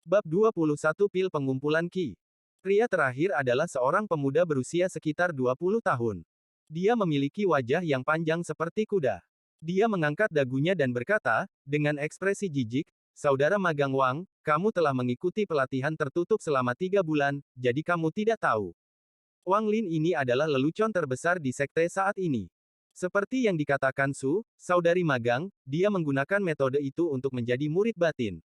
Bab 21 Pil Pengumpulan Ki. Pria terakhir adalah seorang pemuda berusia sekitar 20 tahun. Dia memiliki wajah yang panjang seperti kuda. Dia mengangkat dagunya dan berkata, dengan ekspresi jijik, "Saudara Magang Wang, kamu telah mengikuti pelatihan tertutup selama 3 bulan, jadi kamu tidak tahu. Wang Lin ini adalah lelucon terbesar di sekte saat ini. Seperti yang dikatakan Su, saudari magang, dia menggunakan metode itu untuk menjadi murid batin."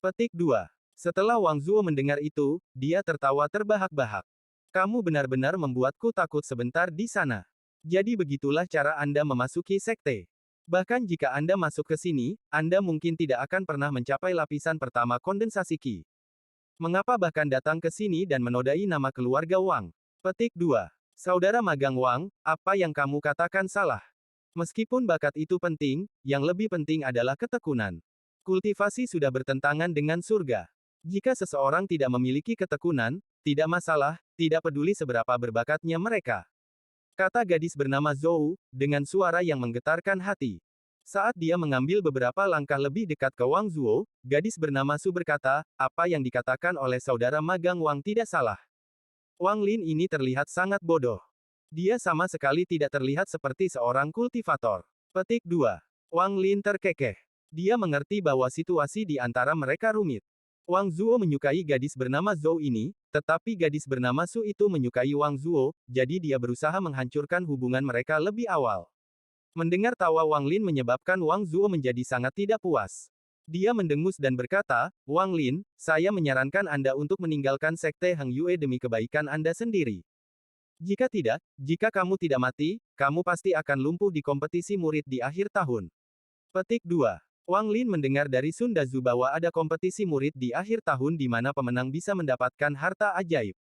Petik 2. Setelah Wang Zuo mendengar itu, dia tertawa terbahak-bahak. Kamu benar-benar membuatku takut sebentar di sana. Jadi begitulah cara Anda memasuki sekte. Bahkan jika Anda masuk ke sini, Anda mungkin tidak akan pernah mencapai lapisan pertama kondensasi Qi. Mengapa bahkan datang ke sini dan menodai nama keluarga Wang? Petik 2. Saudara Magang Wang, apa yang kamu katakan salah. Meskipun bakat itu penting, yang lebih penting adalah ketekunan. Kultivasi sudah bertentangan dengan surga. Jika seseorang tidak memiliki ketekunan, tidak masalah, tidak peduli seberapa berbakatnya mereka. Kata gadis bernama Zhou, dengan suara yang menggetarkan hati. Saat dia mengambil beberapa langkah lebih dekat ke Wang Zuo, gadis bernama Su berkata, apa yang dikatakan oleh saudara magang Wang tidak salah. Wang Lin ini terlihat sangat bodoh. Dia sama sekali tidak terlihat seperti seorang kultivator. Petik 2. Wang Lin terkekeh. Dia mengerti bahwa situasi di antara mereka rumit. Wang Zuo menyukai gadis bernama Zhou ini, tetapi gadis bernama Su itu menyukai Wang Zuo, jadi dia berusaha menghancurkan hubungan mereka lebih awal. Mendengar tawa Wang Lin menyebabkan Wang Zuo menjadi sangat tidak puas. Dia mendengus dan berkata, Wang Lin, saya menyarankan Anda untuk meninggalkan sekte Heng Yue demi kebaikan Anda sendiri. Jika tidak, jika kamu tidak mati, kamu pasti akan lumpuh di kompetisi murid di akhir tahun. Petik 2. Wang Lin mendengar dari Sun Dazu bahwa ada kompetisi murid di akhir tahun di mana pemenang bisa mendapatkan harta ajaib.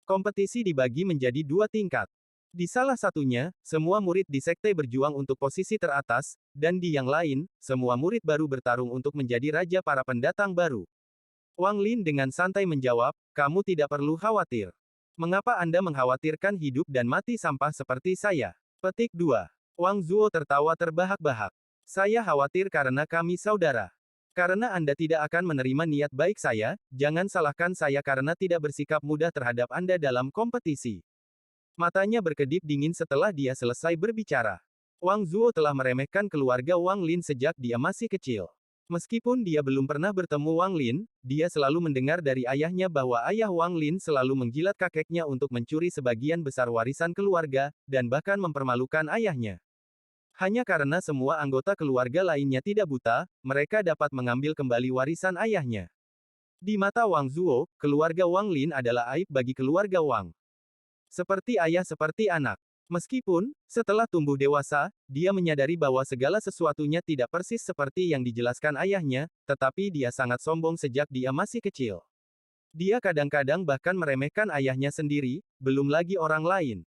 Kompetisi dibagi menjadi 2 tingkat. Di salah satunya, semua murid di sekte berjuang untuk posisi teratas, dan di yang lain, semua murid baru bertarung untuk menjadi raja para pendatang baru. Wang Lin dengan santai menjawab, kamu tidak perlu khawatir. Mengapa Anda mengkhawatirkan hidup dan mati sampah seperti saya? Petik 2. Wang Zuo tertawa terbahak-bahak. Saya khawatir karena kami saudara. Karena Anda tidak akan menerima niat baik saya, jangan salahkan saya karena tidak bersikap mudah terhadap Anda dalam kompetisi. Matanya berkedip dingin setelah dia selesai berbicara. Wang Zuo telah meremehkan keluarga Wang Lin sejak dia masih kecil. Meskipun dia belum pernah bertemu Wang Lin, dia selalu mendengar dari ayahnya bahwa ayah Wang Lin selalu menjilat kakeknya untuk mencuri sebagian besar warisan keluarga, dan bahkan mempermalukan ayahnya. Hanya karena semua anggota keluarga lainnya tidak buta, mereka dapat mengambil kembali warisan ayahnya. Di mata Wang Zuo, keluarga Wang Lin adalah aib bagi keluarga Wang. Seperti ayah seperti anak. Meskipun, setelah tumbuh dewasa, dia menyadari bahwa segala sesuatunya tidak persis seperti yang dijelaskan ayahnya, tetapi dia sangat sombong sejak dia masih kecil. Dia kadang-kadang bahkan meremehkan ayahnya sendiri, belum lagi orang lain.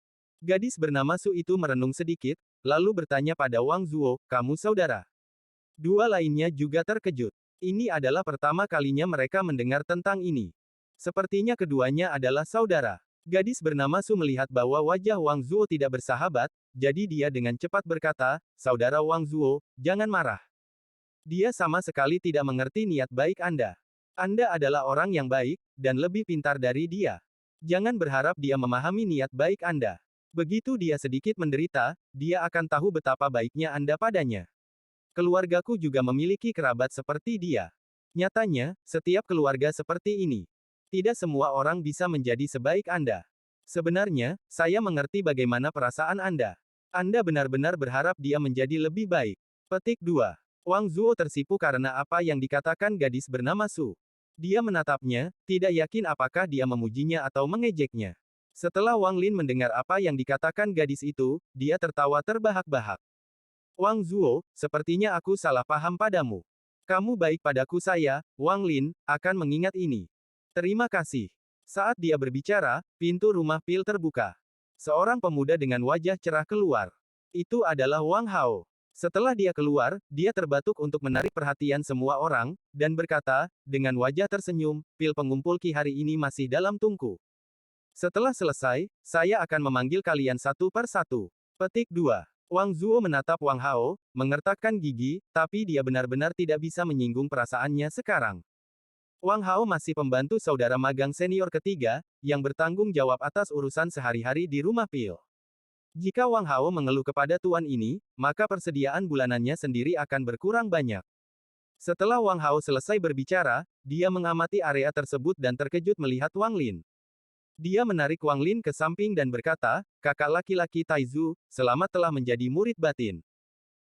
Gadis bernama Su itu merenung sedikit, lalu bertanya pada Wang Zuo, kamu saudara? Dua lainnya juga terkejut. Ini adalah pertama kalinya mereka mendengar tentang ini. Sepertinya keduanya adalah saudara. Gadis bernama Su melihat bahwa wajah Wang Zuo tidak bersahabat, jadi dia dengan cepat berkata, saudara Wang Zuo, jangan marah. Dia sama sekali tidak mengerti niat baik Anda. Anda adalah orang yang baik, dan lebih pintar dari dia. Jangan berharap dia memahami niat baik Anda. Begitu dia sedikit menderita, dia akan tahu betapa baiknya Anda padanya. Keluargaku juga memiliki kerabat seperti dia. Nyatanya, setiap keluarga seperti ini. Tidak semua orang bisa menjadi sebaik Anda. Sebenarnya, saya mengerti bagaimana perasaan Anda. Anda benar-benar berharap dia menjadi lebih baik. Petik 2. Wang Zuo tersipu karena apa yang dikatakan gadis bernama Su. Dia menatapnya, tidak yakin apakah dia memujinya atau mengejeknya. Setelah Wang Lin mendengar apa yang dikatakan gadis itu, dia tertawa terbahak-bahak. Wang Zuo, sepertinya aku salah paham padamu. Kamu baik padaku saya, Wang Lin, akan mengingat ini. Terima kasih. Saat dia berbicara, pintu rumah pil terbuka. Seorang pemuda dengan wajah cerah keluar. Itu adalah Wang Hao. Setelah dia keluar, dia terbatuk untuk menarik perhatian semua orang, dan berkata, dengan wajah tersenyum, pil pengumpul Qi hari ini masih dalam tungku. Setelah selesai, saya akan memanggil kalian satu per satu. Petik 2. Wang Zuo menatap Wang Hao, mengertakkan gigi, tapi dia benar-benar tidak bisa menyinggung perasaannya sekarang. Wang Hao masih pembantu saudara magang senior ketiga, yang bertanggung jawab atas urusan sehari-hari di rumah Pil. Jika Wang Hao mengeluh kepada tuan ini, maka persediaan bulanannya sendiri akan berkurang banyak. Setelah Wang Hao selesai berbicara, dia mengamati area tersebut dan terkejut melihat Wang Lin. Dia menarik Wang Lin ke samping dan berkata, "Kakak laki-laki Taizu, selamat telah menjadi murid batin.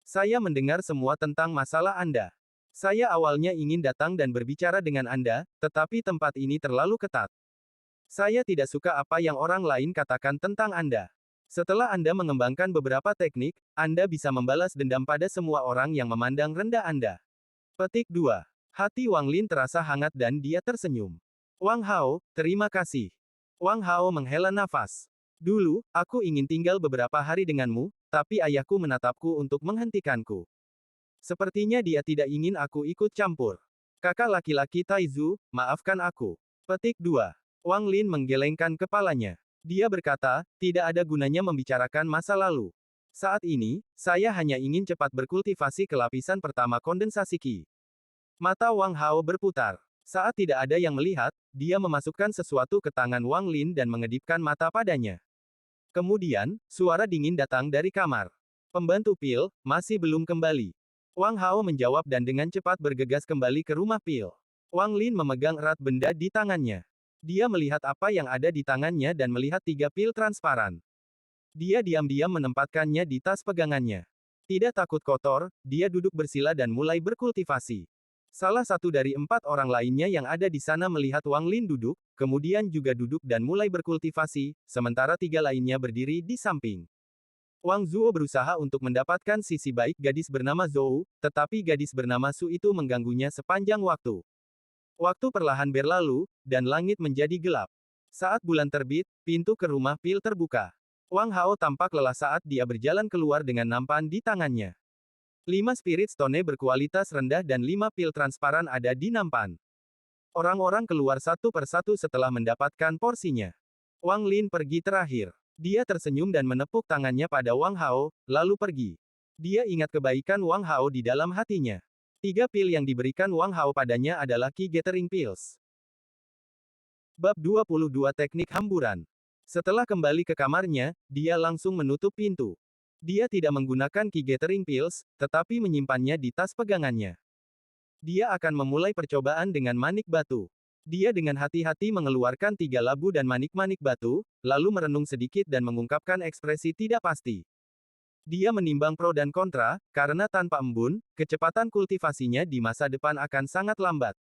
Saya mendengar semua tentang masalah Anda. Saya awalnya ingin datang dan berbicara dengan Anda, tetapi tempat ini terlalu ketat. Saya tidak suka apa yang orang lain katakan tentang Anda. Setelah Anda mengembangkan beberapa teknik, Anda bisa membalas dendam pada semua orang yang memandang rendah Anda." Petik 2. Hati Wang Lin terasa hangat dan dia tersenyum. "Wang Hao, terima kasih." Wang Hao menghela nafas. "Dulu, aku ingin tinggal beberapa hari denganmu, tapi ayahku menatapku untuk menghentikanku. Sepertinya dia tidak ingin aku ikut campur. Kakak laki-laki Taizu, maafkan aku." Petik 2. Wang Lin menggelengkan kepalanya. Dia berkata, "Tidak ada gunanya membicarakan masa lalu. Saat ini, saya hanya ingin cepat berkultivasi ke lapisan pertama kondensasi Qi." Mata Wang Hao berputar. Saat tidak ada yang melihat, dia memasukkan sesuatu ke tangan Wang Lin dan mengedipkan mata padanya. Kemudian, suara dingin datang dari kamar. "Pembantu Pil, masih belum kembali." Wang Hao menjawab dan dengan cepat bergegas kembali ke rumah Pil. Wang Lin memegang erat benda di tangannya. Dia melihat apa yang ada di tangannya dan melihat 3 pil transparan. Dia diam-diam menempatkannya di tas pegangannya. Tidak takut kotor, dia duduk bersila dan mulai berkultivasi. Salah satu dari 4 orang lainnya yang ada di sana melihat Wang Lin duduk, kemudian juga duduk dan mulai berkultivasi, sementara 3 lainnya berdiri di samping. Wang Zuo berusaha untuk mendapatkan sisi baik gadis bernama Zhou, tetapi gadis bernama Su itu mengganggunya sepanjang waktu. Waktu perlahan berlalu, dan langit menjadi gelap. Saat bulan terbit, pintu ke rumah Pil terbuka. Wang Hao tampak lelah saat dia berjalan keluar dengan nampan di tangannya. 5 Spirit Stone berkualitas rendah dan 5 pil transparan ada di nampan. Orang-orang keluar satu persatu setelah mendapatkan porsinya. Wang Lin pergi terakhir. Dia tersenyum dan menepuk tangannya pada Wang Hao, lalu pergi. Dia ingat kebaikan Wang Hao di dalam hatinya. 3 pil yang diberikan Wang Hao padanya adalah Qi Gathering Pills. Bab 22 Teknik Hamburan. Setelah kembali ke kamarnya, dia langsung menutup pintu. Dia tidak menggunakan Qi Gathering Pills, tetapi menyimpannya di tas pegangannya. Dia akan memulai percobaan dengan manik batu. Dia dengan hati-hati mengeluarkan 3 labu dan manik-manik batu, lalu merenung sedikit dan mengungkapkan ekspresi tidak pasti. Dia menimbang pro dan kontra, karena tanpa embun, kecepatan kultivasinya di masa depan akan sangat lambat.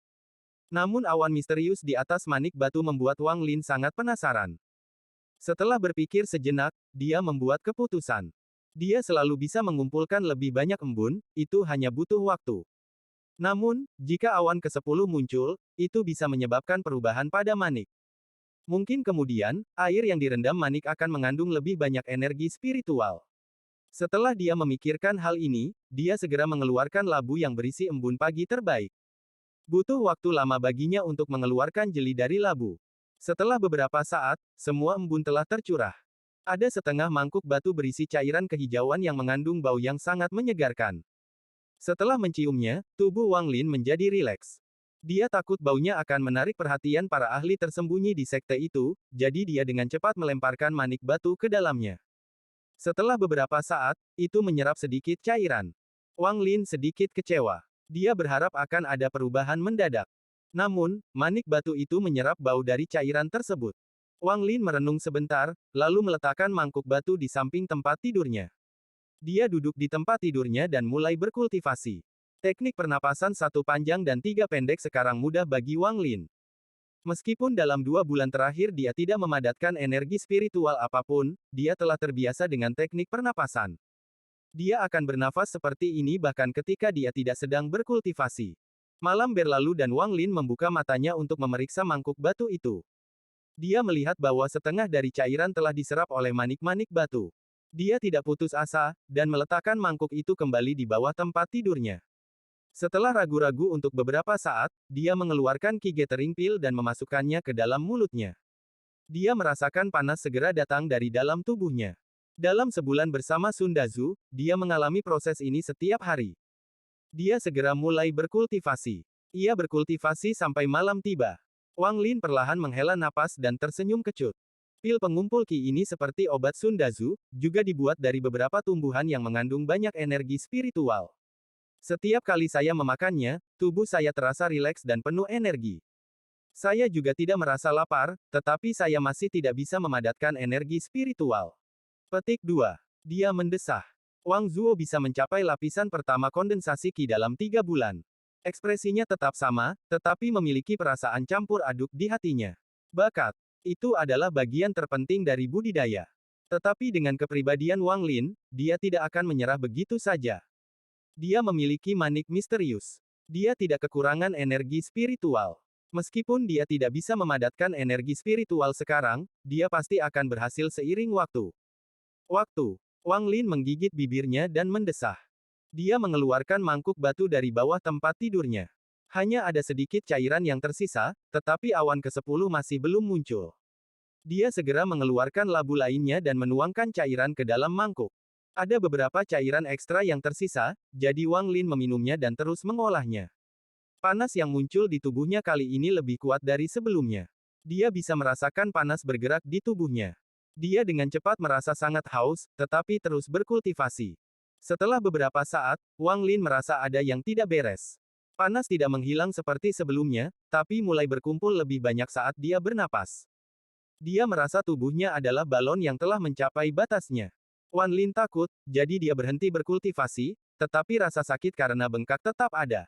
Namun awan misterius di atas manik batu membuat Wang Lin sangat penasaran. Setelah berpikir sejenak, dia membuat keputusan. Dia selalu bisa mengumpulkan lebih banyak embun, itu hanya butuh waktu. Namun, jika awan ke-10 muncul, itu bisa menyebabkan perubahan pada manik. Mungkin kemudian, air yang direndam manik akan mengandung lebih banyak energi spiritual. Setelah dia memikirkan hal ini, dia segera mengeluarkan labu yang berisi embun pagi terbaik. Butuh waktu lama baginya untuk mengeluarkan jeli dari labu. Setelah beberapa saat, semua embun telah tercurah. Ada setengah mangkuk batu berisi cairan kehijauan yang mengandung bau yang sangat menyegarkan. Setelah menciumnya, tubuh Wang Lin menjadi rileks. Dia takut baunya akan menarik perhatian para ahli tersembunyi di sekte itu, jadi dia dengan cepat melemparkan manik batu ke dalamnya. Setelah beberapa saat, itu menyerap sedikit cairan. Wang Lin sedikit kecewa. Dia berharap akan ada perubahan mendadak. Namun, manik batu itu menyerap bau dari cairan tersebut. Wang Lin merenung sebentar, lalu meletakkan mangkuk batu di samping tempat tidurnya. Dia duduk di tempat tidurnya dan mulai berkultivasi. Teknik pernapasan 1 panjang dan 3 pendek sekarang mudah bagi Wang Lin. Meskipun dalam 2 bulan terakhir dia tidak memadatkan energi spiritual apapun, dia telah terbiasa dengan teknik pernapasan. Dia akan bernafas seperti ini bahkan ketika dia tidak sedang berkultivasi. Malam berlalu dan Wang Lin membuka matanya untuk memeriksa mangkuk batu itu. Dia melihat bahwa setengah dari cairan telah diserap oleh manik-manik batu. Dia tidak putus asa, dan meletakkan mangkuk itu kembali di bawah tempat tidurnya. Setelah ragu-ragu untuk beberapa saat, dia mengeluarkan Qi Gathering Pill dan memasukkannya ke dalam mulutnya. Dia merasakan panas segera datang dari dalam tubuhnya. Dalam sebulan bersama Sun Dazu, dia mengalami proses ini setiap hari. Dia segera mulai berkultivasi. Ia berkultivasi sampai malam tiba. Wang Lin perlahan menghela napas dan tersenyum kecut. Pil pengumpul Qi ini seperti obat Sun Dazu, juga dibuat dari beberapa tumbuhan yang mengandung banyak energi spiritual. Setiap kali saya memakannya, tubuh saya terasa rileks dan penuh energi. Saya juga tidak merasa lapar, tetapi saya masih tidak bisa memadatkan energi spiritual. Petik 2. Dia mendesah. Wang Zuo bisa mencapai lapisan pertama kondensasi Qi dalam 3 bulan. Ekspresinya tetap sama, tetapi memiliki perasaan campur aduk di hatinya. Bakat. Itu adalah bagian terpenting dari budidaya. Tetapi dengan kepribadian Wang Lin, dia tidak akan menyerah begitu saja. Dia memiliki manik misterius. Dia tidak kekurangan energi spiritual. Meskipun dia tidak bisa memadatkan energi spiritual sekarang, dia pasti akan berhasil seiring waktu. Wang Lin menggigit bibirnya dan mendesah. Dia mengeluarkan mangkuk batu dari bawah tempat tidurnya. Hanya ada sedikit cairan yang tersisa, tetapi awan ke-10 masih belum muncul. Dia segera mengeluarkan labu lainnya dan menuangkan cairan ke dalam mangkuk. Ada beberapa cairan ekstra yang tersisa, jadi Wang Lin meminumnya dan terus mengolahnya. Panas yang muncul di tubuhnya kali ini lebih kuat dari sebelumnya. Dia bisa merasakan panas bergerak di tubuhnya. Dia dengan cepat merasa sangat haus, tetapi terus berkultivasi. Setelah beberapa saat, Wang Lin merasa ada yang tidak beres. Panas tidak menghilang seperti sebelumnya, tapi mulai berkumpul lebih banyak saat dia bernapas. Dia merasa tubuhnya adalah balon yang telah mencapai batasnya. Wang Lin takut, jadi dia berhenti berkultivasi, tetapi rasa sakit karena bengkak tetap ada.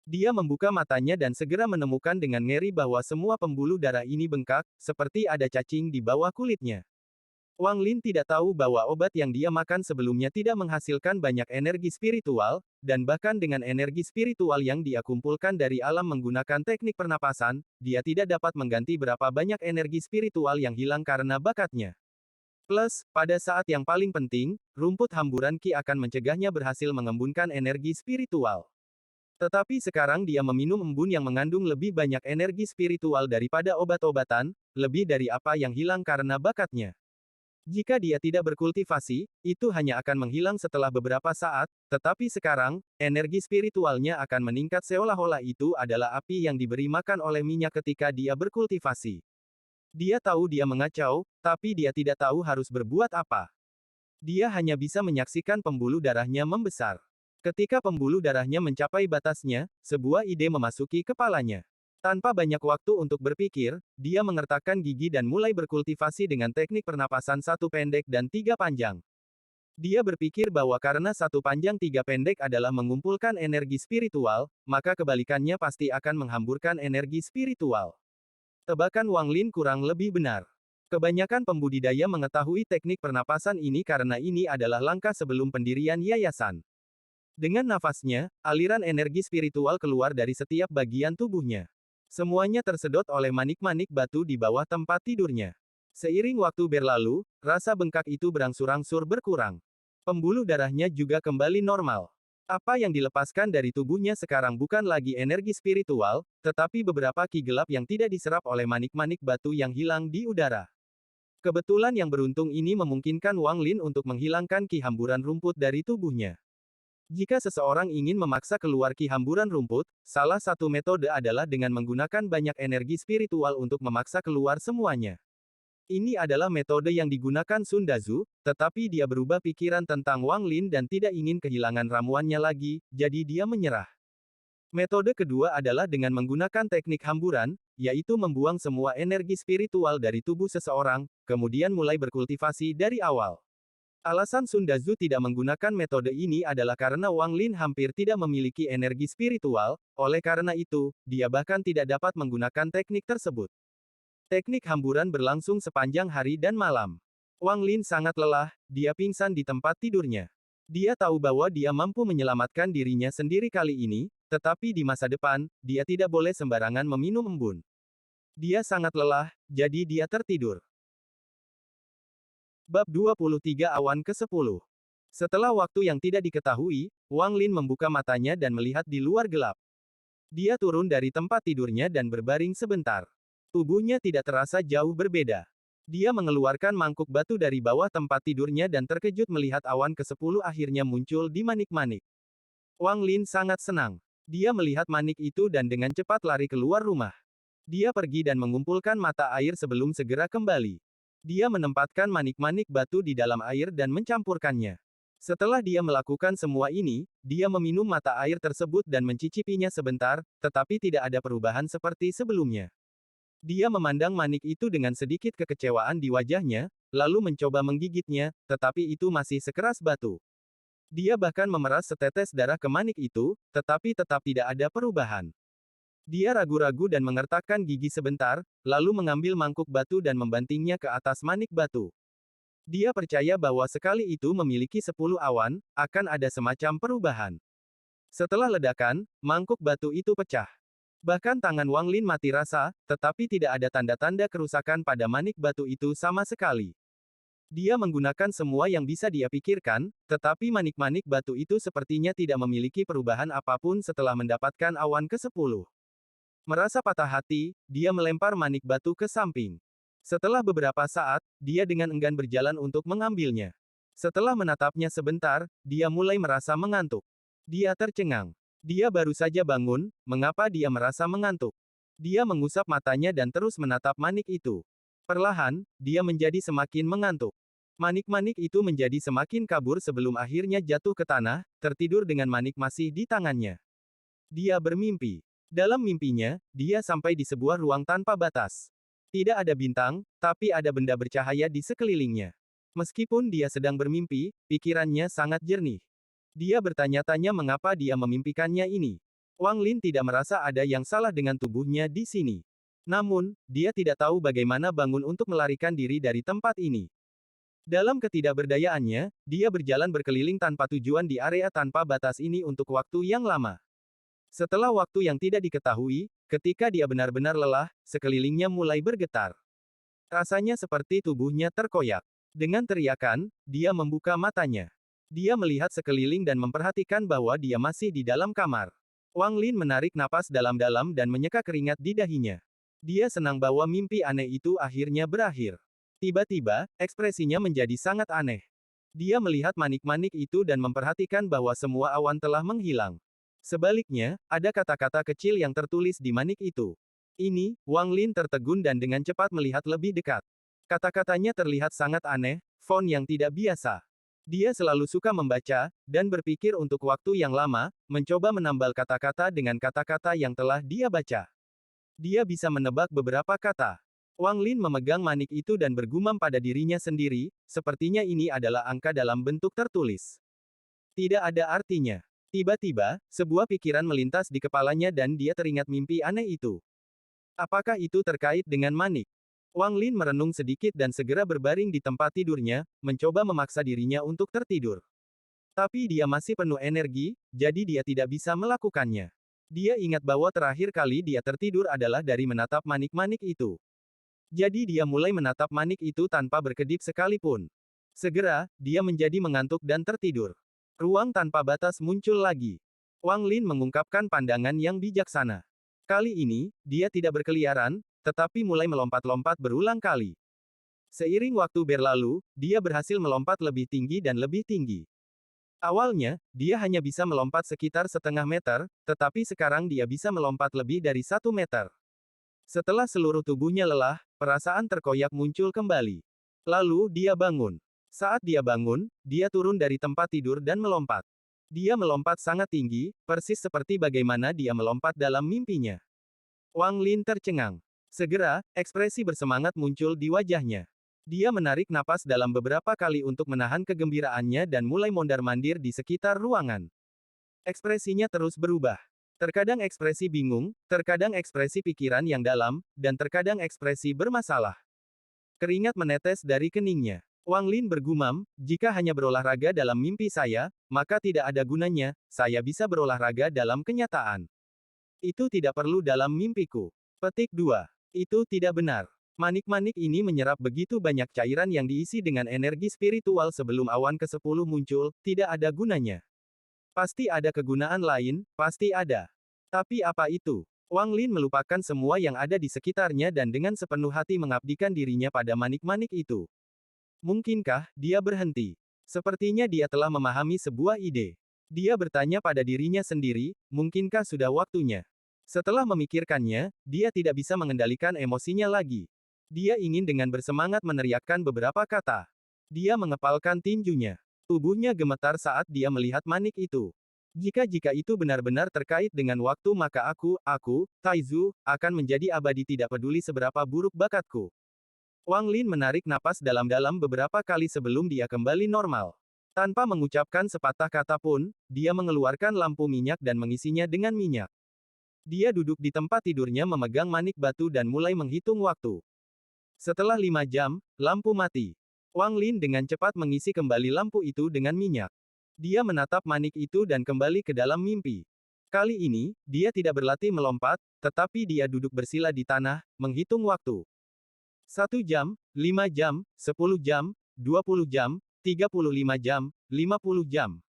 Dia membuka matanya dan segera menemukan dengan ngeri bahwa semua pembuluh darah ini bengkak, seperti ada cacing di bawah kulitnya. Wang Lin tidak tahu bahwa obat yang dia makan sebelumnya tidak menghasilkan banyak energi spiritual, dan bahkan dengan energi spiritual yang dia kumpulkan dari alam menggunakan teknik pernapasan, dia tidak dapat mengganti berapa banyak energi spiritual yang hilang karena bakatnya. Plus, pada saat yang paling penting, rumput hamburan Qi akan mencegahnya berhasil mengembunkan energi spiritual. Tetapi sekarang dia meminum embun yang mengandung lebih banyak energi spiritual daripada obat-obatan, lebih dari apa yang hilang karena bakatnya. Jika dia tidak berkultivasi, itu hanya akan menghilang setelah beberapa saat, tetapi sekarang, energi spiritualnya akan meningkat seolah-olah itu adalah api yang diberi makan oleh minyak ketika dia berkultivasi. Dia tahu dia mengacau, tapi dia tidak tahu harus berbuat apa. Dia hanya bisa menyaksikan pembuluh darahnya membesar. Ketika pembuluh darahnya mencapai batasnya, sebuah ide memasuki kepalanya. Tanpa banyak waktu untuk berpikir, dia mengertakkan gigi dan mulai berkultivasi dengan teknik pernapasan 1 pendek dan 3 panjang. Dia berpikir bahwa karena 1 panjang 3 pendek adalah mengumpulkan energi spiritual, maka kebalikannya pasti akan menghamburkan energi spiritual. Tebakan Wang Lin kurang lebih benar. Kebanyakan pembudidaya mengetahui teknik pernapasan ini karena ini adalah langkah sebelum pendirian yayasan. Dengan nafasnya, aliran energi spiritual keluar dari setiap bagian tubuhnya. Semuanya tersedot oleh manik-manik batu di bawah tempat tidurnya. Seiring waktu berlalu, rasa bengkak itu berangsur-angsur berkurang. Pembuluh darahnya juga kembali normal. Apa yang dilepaskan dari tubuhnya sekarang bukan lagi energi spiritual, tetapi beberapa Qi gelap yang tidak diserap oleh manik-manik batu yang hilang di udara. Kebetulan yang beruntung ini memungkinkan Wang Lin untuk menghilangkan Qi hamburan rumput dari tubuhnya. Jika seseorang ingin memaksa keluar Qi hamburan rumput, salah satu metode adalah dengan menggunakan banyak energi spiritual untuk memaksa keluar semuanya. Ini adalah metode yang digunakan Sun Dazu, tetapi dia berubah pikiran tentang Wang Lin dan tidak ingin kehilangan ramuannya lagi, jadi dia menyerah. Metode kedua adalah dengan menggunakan teknik hamburan, yaitu membuang semua energi spiritual dari tubuh seseorang, kemudian mulai berkultivasi dari awal. Alasan Sun Dazu tidak menggunakan metode ini adalah karena Wang Lin hampir tidak memiliki energi spiritual, oleh karena itu, dia bahkan tidak dapat menggunakan teknik tersebut. Teknik hamburan berlangsung sepanjang hari dan malam. Wang Lin sangat lelah, dia pingsan di tempat tidurnya. Dia tahu bahwa dia mampu menyelamatkan dirinya sendiri kali ini, tetapi di masa depan, dia tidak boleh sembarangan meminum embun. Dia sangat lelah, jadi dia tertidur. Bab 23 Awan ke-10. Setelah waktu yang tidak diketahui, Wang Lin membuka matanya dan melihat di luar gelap. Dia turun dari tempat tidurnya dan berbaring sebentar. Tubuhnya tidak terasa jauh berbeda. Dia mengeluarkan mangkuk batu dari bawah tempat tidurnya dan terkejut melihat awan ke-10 akhirnya muncul di manik-manik. Wang Lin sangat senang. Dia melihat manik itu dan dengan cepat lari keluar rumah. Dia pergi dan mengumpulkan mata air sebelum segera kembali. Dia menempatkan manik-manik batu di dalam air dan mencampurkannya. Setelah dia melakukan semua ini, dia meminum mata air tersebut dan mencicipinya sebentar, tetapi tidak ada perubahan seperti sebelumnya. Dia memandang manik itu dengan sedikit kekecewaan di wajahnya, lalu mencoba menggigitnya, tetapi itu masih sekeras batu. Dia bahkan memeras setetes darah ke manik itu, tetapi tetap tidak ada perubahan. Dia ragu-ragu dan mengertakkan gigi sebentar, lalu mengambil mangkuk batu dan membantingnya ke atas manik batu. Dia percaya bahwa sekali itu memiliki 10 awan, akan ada semacam perubahan. Setelah ledakan, mangkuk batu itu pecah. Bahkan tangan Wang Lin mati rasa, tetapi tidak ada tanda-tanda kerusakan pada manik batu itu sama sekali. Dia menggunakan semua yang bisa dia pikirkan, tetapi manik-manik batu itu sepertinya tidak memiliki perubahan apapun setelah mendapatkan awan ke-10. Merasa patah hati, dia melempar manik batu ke samping. Setelah beberapa saat, dia dengan enggan berjalan untuk mengambilnya. Setelah menatapnya sebentar, dia mulai merasa mengantuk. Dia tercengang. Dia baru saja bangun, mengapa dia merasa mengantuk? Dia mengusap matanya dan terus menatap manik itu. Perlahan, dia menjadi semakin mengantuk. Manik-manik itu menjadi semakin kabur sebelum akhirnya jatuh ke tanah, tertidur dengan manik masih di tangannya. Dia bermimpi. Dalam mimpinya, dia sampai di sebuah ruang tanpa batas. Tidak ada bintang, tapi ada benda bercahaya di sekelilingnya. Meskipun dia sedang bermimpi, pikirannya sangat jernih. Dia bertanya-tanya mengapa dia memimpikannya ini. Wang Lin tidak merasa ada yang salah dengan tubuhnya di sini. Namun, dia tidak tahu bagaimana bangun untuk melarikan diri dari tempat ini. Dalam ketidakberdayaannya, dia berjalan berkeliling tanpa tujuan di area tanpa batas ini untuk waktu yang lama. Setelah waktu yang tidak diketahui, ketika dia benar-benar lelah, sekelilingnya mulai bergetar. Rasanya seperti tubuhnya terkoyak. Dengan teriakan, dia membuka matanya. Dia melihat sekeliling dan memperhatikan bahwa dia masih di dalam kamar. Wang Lin menarik napas dalam-dalam dan menyeka keringat di dahinya. Dia senang bahwa mimpi aneh itu akhirnya berakhir. Tiba-tiba, ekspresinya menjadi sangat aneh. Dia melihat manik-manik itu dan memperhatikan bahwa semua awan telah menghilang. Sebaliknya, ada kata-kata kecil yang tertulis di manik itu. Ini, Wang Lin tertegun dan dengan cepat melihat lebih dekat. Kata-katanya terlihat sangat aneh, font yang tidak biasa. Dia selalu suka membaca, dan berpikir untuk waktu yang lama, mencoba menambal kata-kata dengan kata-kata yang telah dia baca. Dia bisa menebak beberapa kata. Wang Lin memegang manik itu dan bergumam pada dirinya sendiri, sepertinya ini adalah angka dalam bentuk tertulis. Tidak ada artinya. Tiba-tiba, sebuah pikiran melintas di kepalanya dan dia teringat mimpi aneh itu. Apakah itu terkait dengan manik? Wang Lin merenung sedikit dan segera berbaring di tempat tidurnya, mencoba memaksa dirinya untuk tertidur. Tapi dia masih penuh energi, jadi dia tidak bisa melakukannya. Dia ingat bahwa terakhir kali dia tertidur adalah dari menatap manik-manik itu. Jadi dia mulai menatap manik itu tanpa berkedip sekalipun. Segera, dia menjadi mengantuk dan tertidur. Ruang tanpa batas muncul lagi. Wang Lin mengungkapkan pandangan yang bijaksana. Kali ini, dia tidak berkeliaran, tetapi mulai melompat-lompat berulang kali. Seiring waktu berlalu, dia berhasil melompat lebih tinggi dan lebih tinggi. Awalnya, dia hanya bisa melompat sekitar setengah meter, tetapi sekarang dia bisa melompat lebih dari 1 meter. Setelah seluruh tubuhnya lelah, perasaan terkoyak muncul kembali. Lalu dia bangun. Saat dia bangun, dia turun dari tempat tidur dan melompat. Dia melompat sangat tinggi, persis seperti bagaimana dia melompat dalam mimpinya. Wang Lin tercengang. Segera, ekspresi bersemangat muncul di wajahnya. Dia menarik napas dalam beberapa kali untuk menahan kegembiraannya dan mulai mondar-mandir di sekitar ruangan. Ekspresinya terus berubah. Terkadang ekspresi bingung, terkadang ekspresi pikiran yang dalam, dan terkadang ekspresi bermasalah. Keringat menetes dari keningnya. Wang Lin bergumam, jika hanya berolahraga dalam mimpi saya, maka tidak ada gunanya, saya bisa berolahraga dalam kenyataan. Itu tidak perlu dalam mimpiku. Petik 2. Itu tidak benar. Manik-manik ini menyerap begitu banyak cairan yang diisi dengan energi spiritual sebelum awan ke-10 muncul, tidak ada gunanya. Pasti ada kegunaan lain, pasti ada. Tapi apa itu? Wang Lin melupakan semua yang ada di sekitarnya dan dengan sepenuh hati mengabdikan dirinya pada manik-manik itu. Mungkinkah dia berhenti? Sepertinya dia telah memahami sebuah ide. Dia bertanya pada dirinya sendiri, mungkinkah sudah waktunya? Setelah memikirkannya, dia tidak bisa mengendalikan emosinya lagi. Dia ingin dengan bersemangat meneriakkan beberapa kata. Dia mengepalkan tinjunya. Tubuhnya gemetar saat dia melihat manik itu. Jika itu benar-benar terkait dengan waktu maka aku, Taizu, akan menjadi abadi tidak peduli seberapa buruk bakatku. Wang Lin menarik napas dalam-dalam beberapa kali sebelum dia kembali normal. Tanpa mengucapkan sepatah kata pun, dia mengeluarkan lampu minyak dan mengisinya dengan minyak. Dia duduk di tempat tidurnya memegang manik batu dan mulai menghitung waktu. Setelah 5 jam, lampu mati. Wang Lin dengan cepat mengisi kembali lampu itu dengan minyak. Dia menatap manik itu dan kembali ke dalam mimpi. Kali ini, dia tidak berlatih melompat, tetapi dia duduk bersila di tanah, menghitung waktu. 1 jam, 5 jam, 10 jam, 20 jam, 35 jam, 50 jam.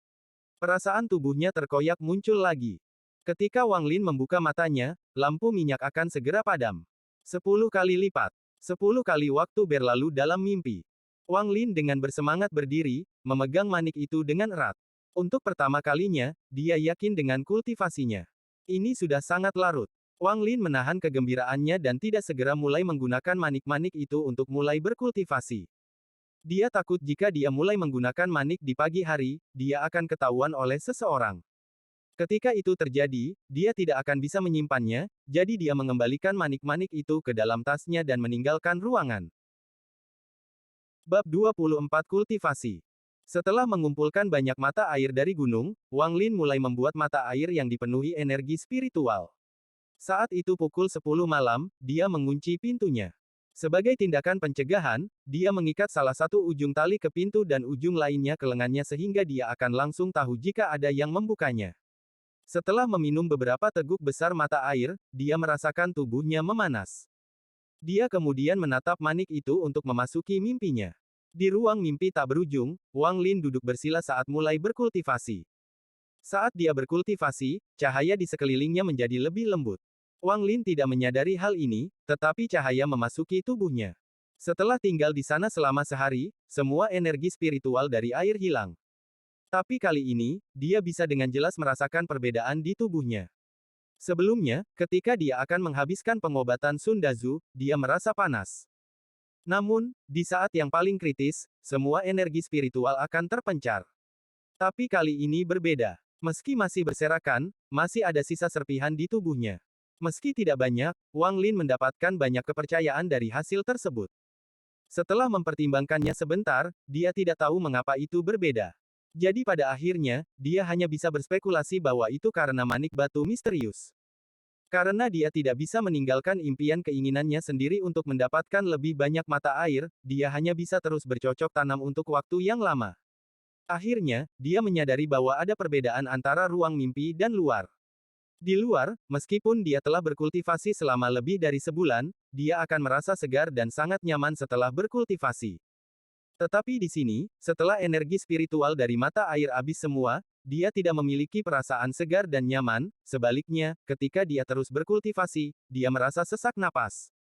Perasaan tubuhnya terkoyak muncul lagi. Ketika Wang Lin membuka matanya, lampu minyak akan segera padam. 10 kali lipat. 10 kali waktu berlalu dalam mimpi. Wang Lin dengan bersemangat berdiri, memegang manik itu dengan erat. Untuk pertama kalinya, dia yakin dengan kultivasinya. Ini sudah sangat larut. Wang Lin menahan kegembiraannya dan tidak segera mulai menggunakan manik-manik itu untuk mulai berkultivasi. Dia takut jika dia mulai menggunakan manik di pagi hari, dia akan ketahuan oleh seseorang. Ketika itu terjadi, dia tidak akan bisa menyimpannya, jadi dia mengembalikan manik-manik itu ke dalam tasnya dan meninggalkan ruangan. Bab 24 Kultivasi. Setelah mengumpulkan banyak mata air dari gunung, Wang Lin mulai membuat mata air yang dipenuhi energi spiritual. Saat itu pukul 10 malam, dia mengunci pintunya. Sebagai tindakan pencegahan, dia mengikat salah satu ujung tali ke pintu dan ujung lainnya ke lengannya sehingga dia akan langsung tahu jika ada yang membukanya. Setelah meminum beberapa teguk besar mata air, dia merasakan tubuhnya memanas. Dia kemudian menatap manik itu untuk memasuki mimpinya. Di ruang mimpi tak berujung, Wang Lin duduk bersila saat mulai berkultivasi. Saat dia berkultivasi, cahaya di sekelilingnya menjadi lebih lembut. Wang Lin tidak menyadari hal ini, tetapi cahaya memasuki tubuhnya. Setelah tinggal di sana selama sehari, semua energi spiritual dari air hilang. Tapi kali ini, dia bisa dengan jelas merasakan perbedaan di tubuhnya. Sebelumnya, ketika dia akan menghabiskan pengobatan Sundazu, dia merasa panas. Namun, di saat yang paling kritis, semua energi spiritual akan terpencar. Tapi kali ini berbeda. Meski masih berserakan, masih ada sisa serpihan di tubuhnya. Meski tidak banyak, Wang Lin mendapatkan banyak kepercayaan dari hasil tersebut. Setelah mempertimbangkannya sebentar, dia tidak tahu mengapa itu berbeda. Jadi pada akhirnya, dia hanya bisa berspekulasi bahwa itu karena manik batu misterius. Karena dia tidak bisa meninggalkan impian keinginannya sendiri untuk mendapatkan lebih banyak mata air, dia hanya bisa terus bercocok tanam untuk waktu yang lama. Akhirnya, dia menyadari bahwa ada perbedaan antara ruang mimpi dan luar. Di luar, meskipun dia telah berkultivasi selama lebih dari sebulan, dia akan merasa segar dan sangat nyaman setelah berkultivasi. Tetapi di sini, setelah energi spiritual dari mata air habis semua, dia tidak memiliki perasaan segar dan nyaman, sebaliknya, ketika dia terus berkultivasi, dia merasa sesak napas.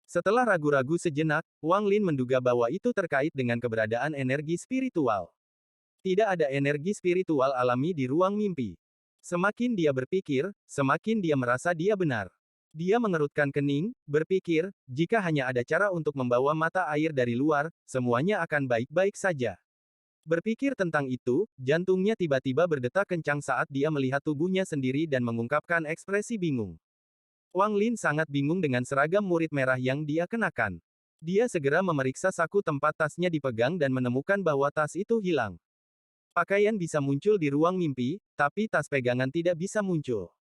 Setelah ragu-ragu sejenak, Wang Lin menduga bahwa itu terkait dengan keberadaan energi spiritual. Tidak ada energi spiritual alami di ruang mimpi. Semakin dia berpikir, semakin dia merasa dia benar. Dia mengerutkan kening, berpikir, jika hanya ada cara untuk membawa mata air dari luar, semuanya akan baik-baik saja. Berpikir tentang itu, jantungnya tiba-tiba berdetak kencang saat dia melihat tubuhnya sendiri dan mengungkapkan ekspresi bingung. Wang Lin sangat bingung dengan seragam murid merah yang dia kenakan. Dia segera memeriksa saku tempat tasnya dipegang dan menemukan bahwa tas itu hilang. Pakaian bisa muncul di ruang mimpi, tapi tas pegangan tidak bisa muncul.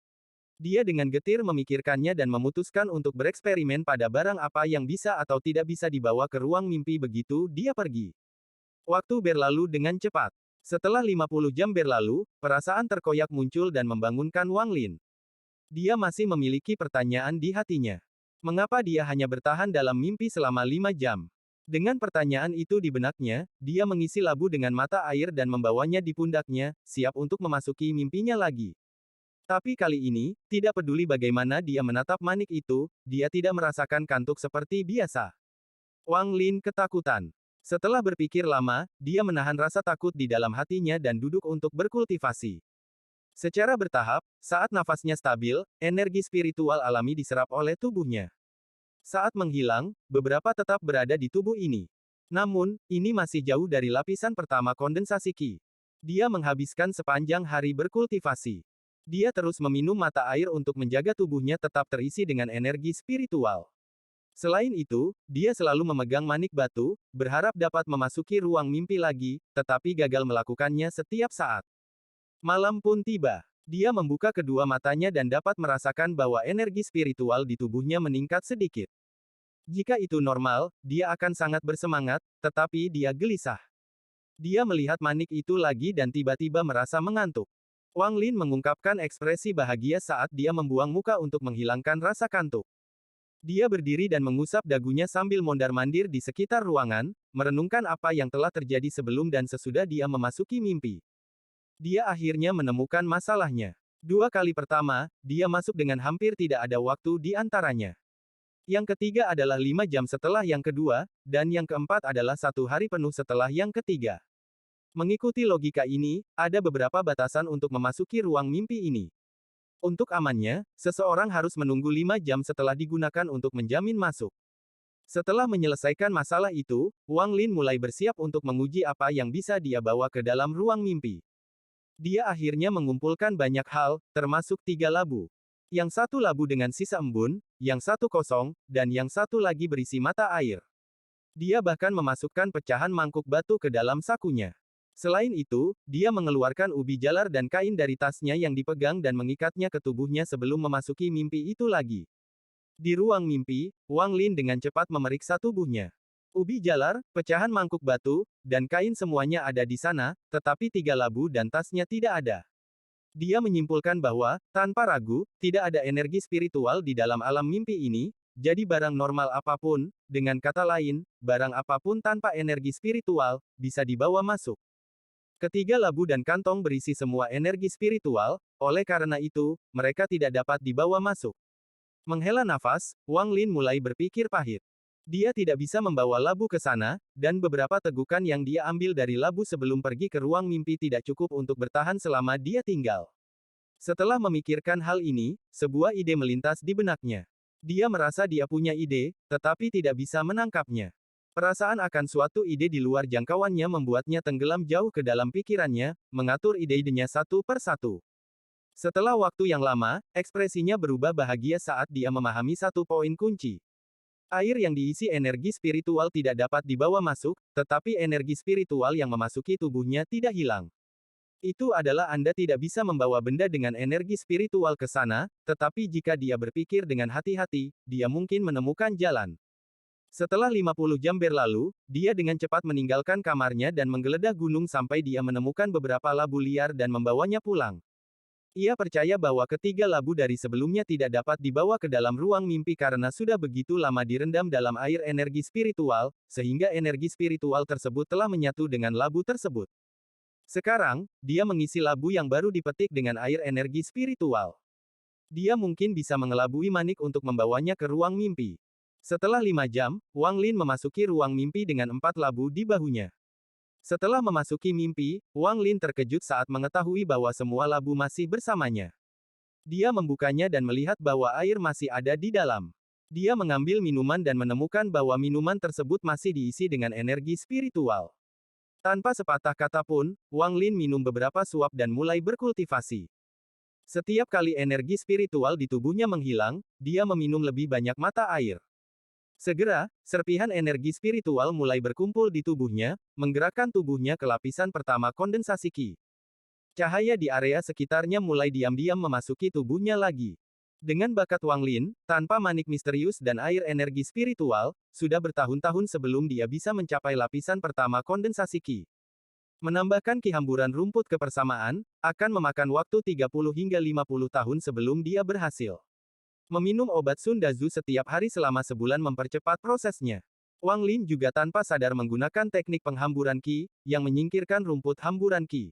Dia dengan getir memikirkannya dan memutuskan untuk bereksperimen pada barang apa yang bisa atau tidak bisa dibawa ke ruang mimpi begitu dia pergi. Waktu berlalu dengan cepat. Setelah 50 jam berlalu, perasaan terkoyak muncul dan membangunkan Wang Lin. Dia masih memiliki pertanyaan di hatinya. Mengapa dia hanya bertahan dalam mimpi selama 5 jam? Dengan pertanyaan itu di benaknya, dia mengisi labu dengan mata air dan membawanya di pundaknya, siap untuk memasuki mimpinya lagi. Tapi kali ini, tidak peduli bagaimana dia menatap manik itu, dia tidak merasakan kantuk seperti biasa. Wang Lin ketakutan. Setelah berpikir lama, dia menahan rasa takut di dalam hatinya dan duduk untuk berkultivasi. Secara bertahap, saat nafasnya stabil, energi spiritual alami diserap oleh tubuhnya. Saat menghilang, beberapa tetap berada di tubuh ini. Namun, ini masih jauh dari lapisan pertama kondensasi Qi. Dia menghabiskan sepanjang hari berkultivasi. Dia terus meminum mata air untuk menjaga tubuhnya tetap terisi dengan energi spiritual. Selain itu, dia selalu memegang manik batu, berharap dapat memasuki ruang mimpi lagi, tetapi gagal melakukannya setiap saat. Malam pun tiba. Dia membuka kedua matanya dan dapat merasakan bahwa energi spiritual di tubuhnya meningkat sedikit. Jika itu normal, dia akan sangat bersemangat, tetapi dia gelisah. Dia melihat manik itu lagi dan tiba-tiba merasa mengantuk. Wang Lin mengungkapkan ekspresi bahagia saat dia membuang muka untuk menghilangkan rasa kantuk. Dia berdiri dan mengusap dagunya sambil mondar-mandir di sekitar ruangan, merenungkan apa yang telah terjadi sebelum dan sesudah dia memasuki mimpi. Dia akhirnya menemukan masalahnya. 2 kali pertama, dia masuk dengan hampir tidak ada waktu di antaranya. Yang ketiga adalah 5 jam setelah yang kedua, dan yang keempat adalah 1 hari penuh setelah yang ketiga. Mengikuti logika ini, ada beberapa batasan untuk memasuki ruang mimpi ini. Untuk amannya, seseorang harus menunggu 5 jam setelah digunakan untuk menjamin masuk. Setelah menyelesaikan masalah itu, Wang Lin mulai bersiap untuk menguji apa yang bisa dia bawa ke dalam ruang mimpi. Dia akhirnya mengumpulkan banyak hal, termasuk 3 labu. Yang satu labu dengan sisa embun, yang satu kosong, dan yang satu lagi berisi mata air. Dia bahkan memasukkan pecahan mangkuk batu ke dalam sakunya. Selain itu, dia mengeluarkan ubi jalar dan kain dari tasnya yang dipegang dan mengikatnya ke tubuhnya sebelum memasuki mimpi itu lagi. Di ruang mimpi, Wang Lin dengan cepat memeriksa tubuhnya. Ubi jalar, pecahan mangkuk batu, dan kain semuanya ada di sana, tetapi 3 labu dan tasnya tidak ada. Dia menyimpulkan bahwa, tanpa ragu, tidak ada energi spiritual di dalam alam mimpi ini, jadi barang normal apapun, dengan kata lain, barang apapun tanpa energi spiritual, bisa dibawa masuk. Ketiga labu dan kantong berisi semua energi spiritual, oleh karena itu, mereka tidak dapat dibawa masuk. Menghela nafas, Wang Lin mulai berpikir pahit. Dia tidak bisa membawa labu ke sana, dan beberapa tegukan yang dia ambil dari labu sebelum pergi ke ruang mimpi tidak cukup untuk bertahan selama dia tinggal. Setelah memikirkan hal ini, sebuah ide melintas di benaknya. Dia merasa dia punya ide, tetapi tidak bisa menangkapnya. Perasaan akan suatu ide di luar jangkauannya membuatnya tenggelam jauh ke dalam pikirannya, mengatur ide-idenya satu per satu. Setelah waktu yang lama, ekspresinya berubah bahagia saat dia memahami satu poin kunci. Air yang diisi energi spiritual tidak dapat dibawa masuk, tetapi energi spiritual yang memasuki tubuhnya tidak hilang. Itu adalah Anda tidak bisa membawa benda dengan energi spiritual ke sana, tetapi jika dia berpikir dengan hati-hati, dia mungkin menemukan jalan. Setelah 50 jam berlalu, dia dengan cepat meninggalkan kamarnya dan menggeledah gunung sampai dia menemukan beberapa labu liar dan membawanya pulang. Ia percaya bahwa ketiga labu dari sebelumnya tidak dapat dibawa ke dalam ruang mimpi karena sudah begitu lama direndam dalam air energi spiritual, sehingga energi spiritual tersebut telah menyatu dengan labu tersebut. Sekarang, dia mengisi labu yang baru dipetik dengan air energi spiritual. Dia mungkin bisa mengelabui manik untuk membawanya ke ruang mimpi. Setelah 5 jam, Wang Lin memasuki ruang mimpi dengan 4 labu di bahunya. Setelah memasuki mimpi, Wang Lin terkejut saat mengetahui bahwa semua labu masih bersamanya. Dia membukanya dan melihat bahwa air masih ada di dalam. Dia mengambil minuman dan menemukan bahwa minuman tersebut masih diisi dengan energi spiritual. Tanpa sepatah kata pun, Wang Lin minum beberapa suap dan mulai berkultivasi. Setiap kali energi spiritual di tubuhnya menghilang, dia meminum lebih banyak mata air. Segera, serpihan energi spiritual mulai berkumpul di tubuhnya, menggerakkan tubuhnya ke lapisan pertama kondensasi Qi. Cahaya di area sekitarnya mulai diam-diam memasuki tubuhnya lagi. Dengan bakat Wang Lin, tanpa manik misterius dan air energi spiritual, sudah bertahun-tahun sebelum dia bisa mencapai lapisan pertama kondensasi Qi. Menambahkan Qi hamburan rumput kebersamaan, akan memakan waktu 30 hingga 50 tahun sebelum dia berhasil. Meminum obat Sun Dazu setiap hari selama sebulan mempercepat prosesnya. Wang Lin juga tanpa sadar menggunakan teknik penghamburan Qi, yang menyingkirkan rumput hamburan Qi.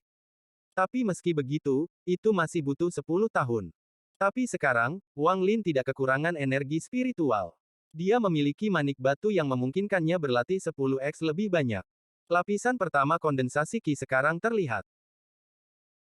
Tapi meski begitu, itu masih butuh 10 tahun. Tapi sekarang, Wang Lin tidak kekurangan energi spiritual. Dia memiliki manik batu yang memungkinkannya berlatih 10x lebih banyak. Lapisan pertama kondensasi Qi sekarang terlihat.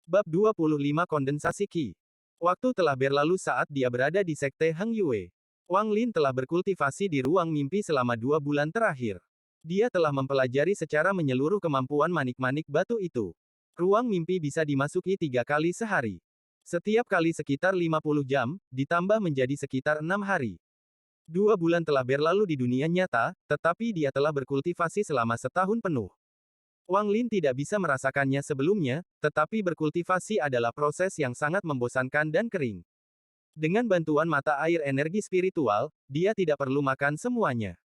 Bab 25 Kondensasi Qi. Waktu telah berlalu saat dia berada di Sekte Heng Yue. Wang Lin telah berkultivasi di ruang mimpi selama 2 bulan terakhir. Dia telah mempelajari secara menyeluruh kemampuan manik-manik batu itu. Ruang mimpi bisa dimasuki 3 kali sehari. Setiap kali sekitar 50 jam, ditambah menjadi sekitar 6 hari. 2 bulan telah berlalu di dunia nyata, tetapi dia telah berkultivasi selama setahun penuh. Wang Lin tidak bisa merasakannya sebelumnya, tetapi berkultivasi adalah proses yang sangat membosankan dan kering. Dengan bantuan mata air energi spiritual, dia tidak perlu makan semuanya.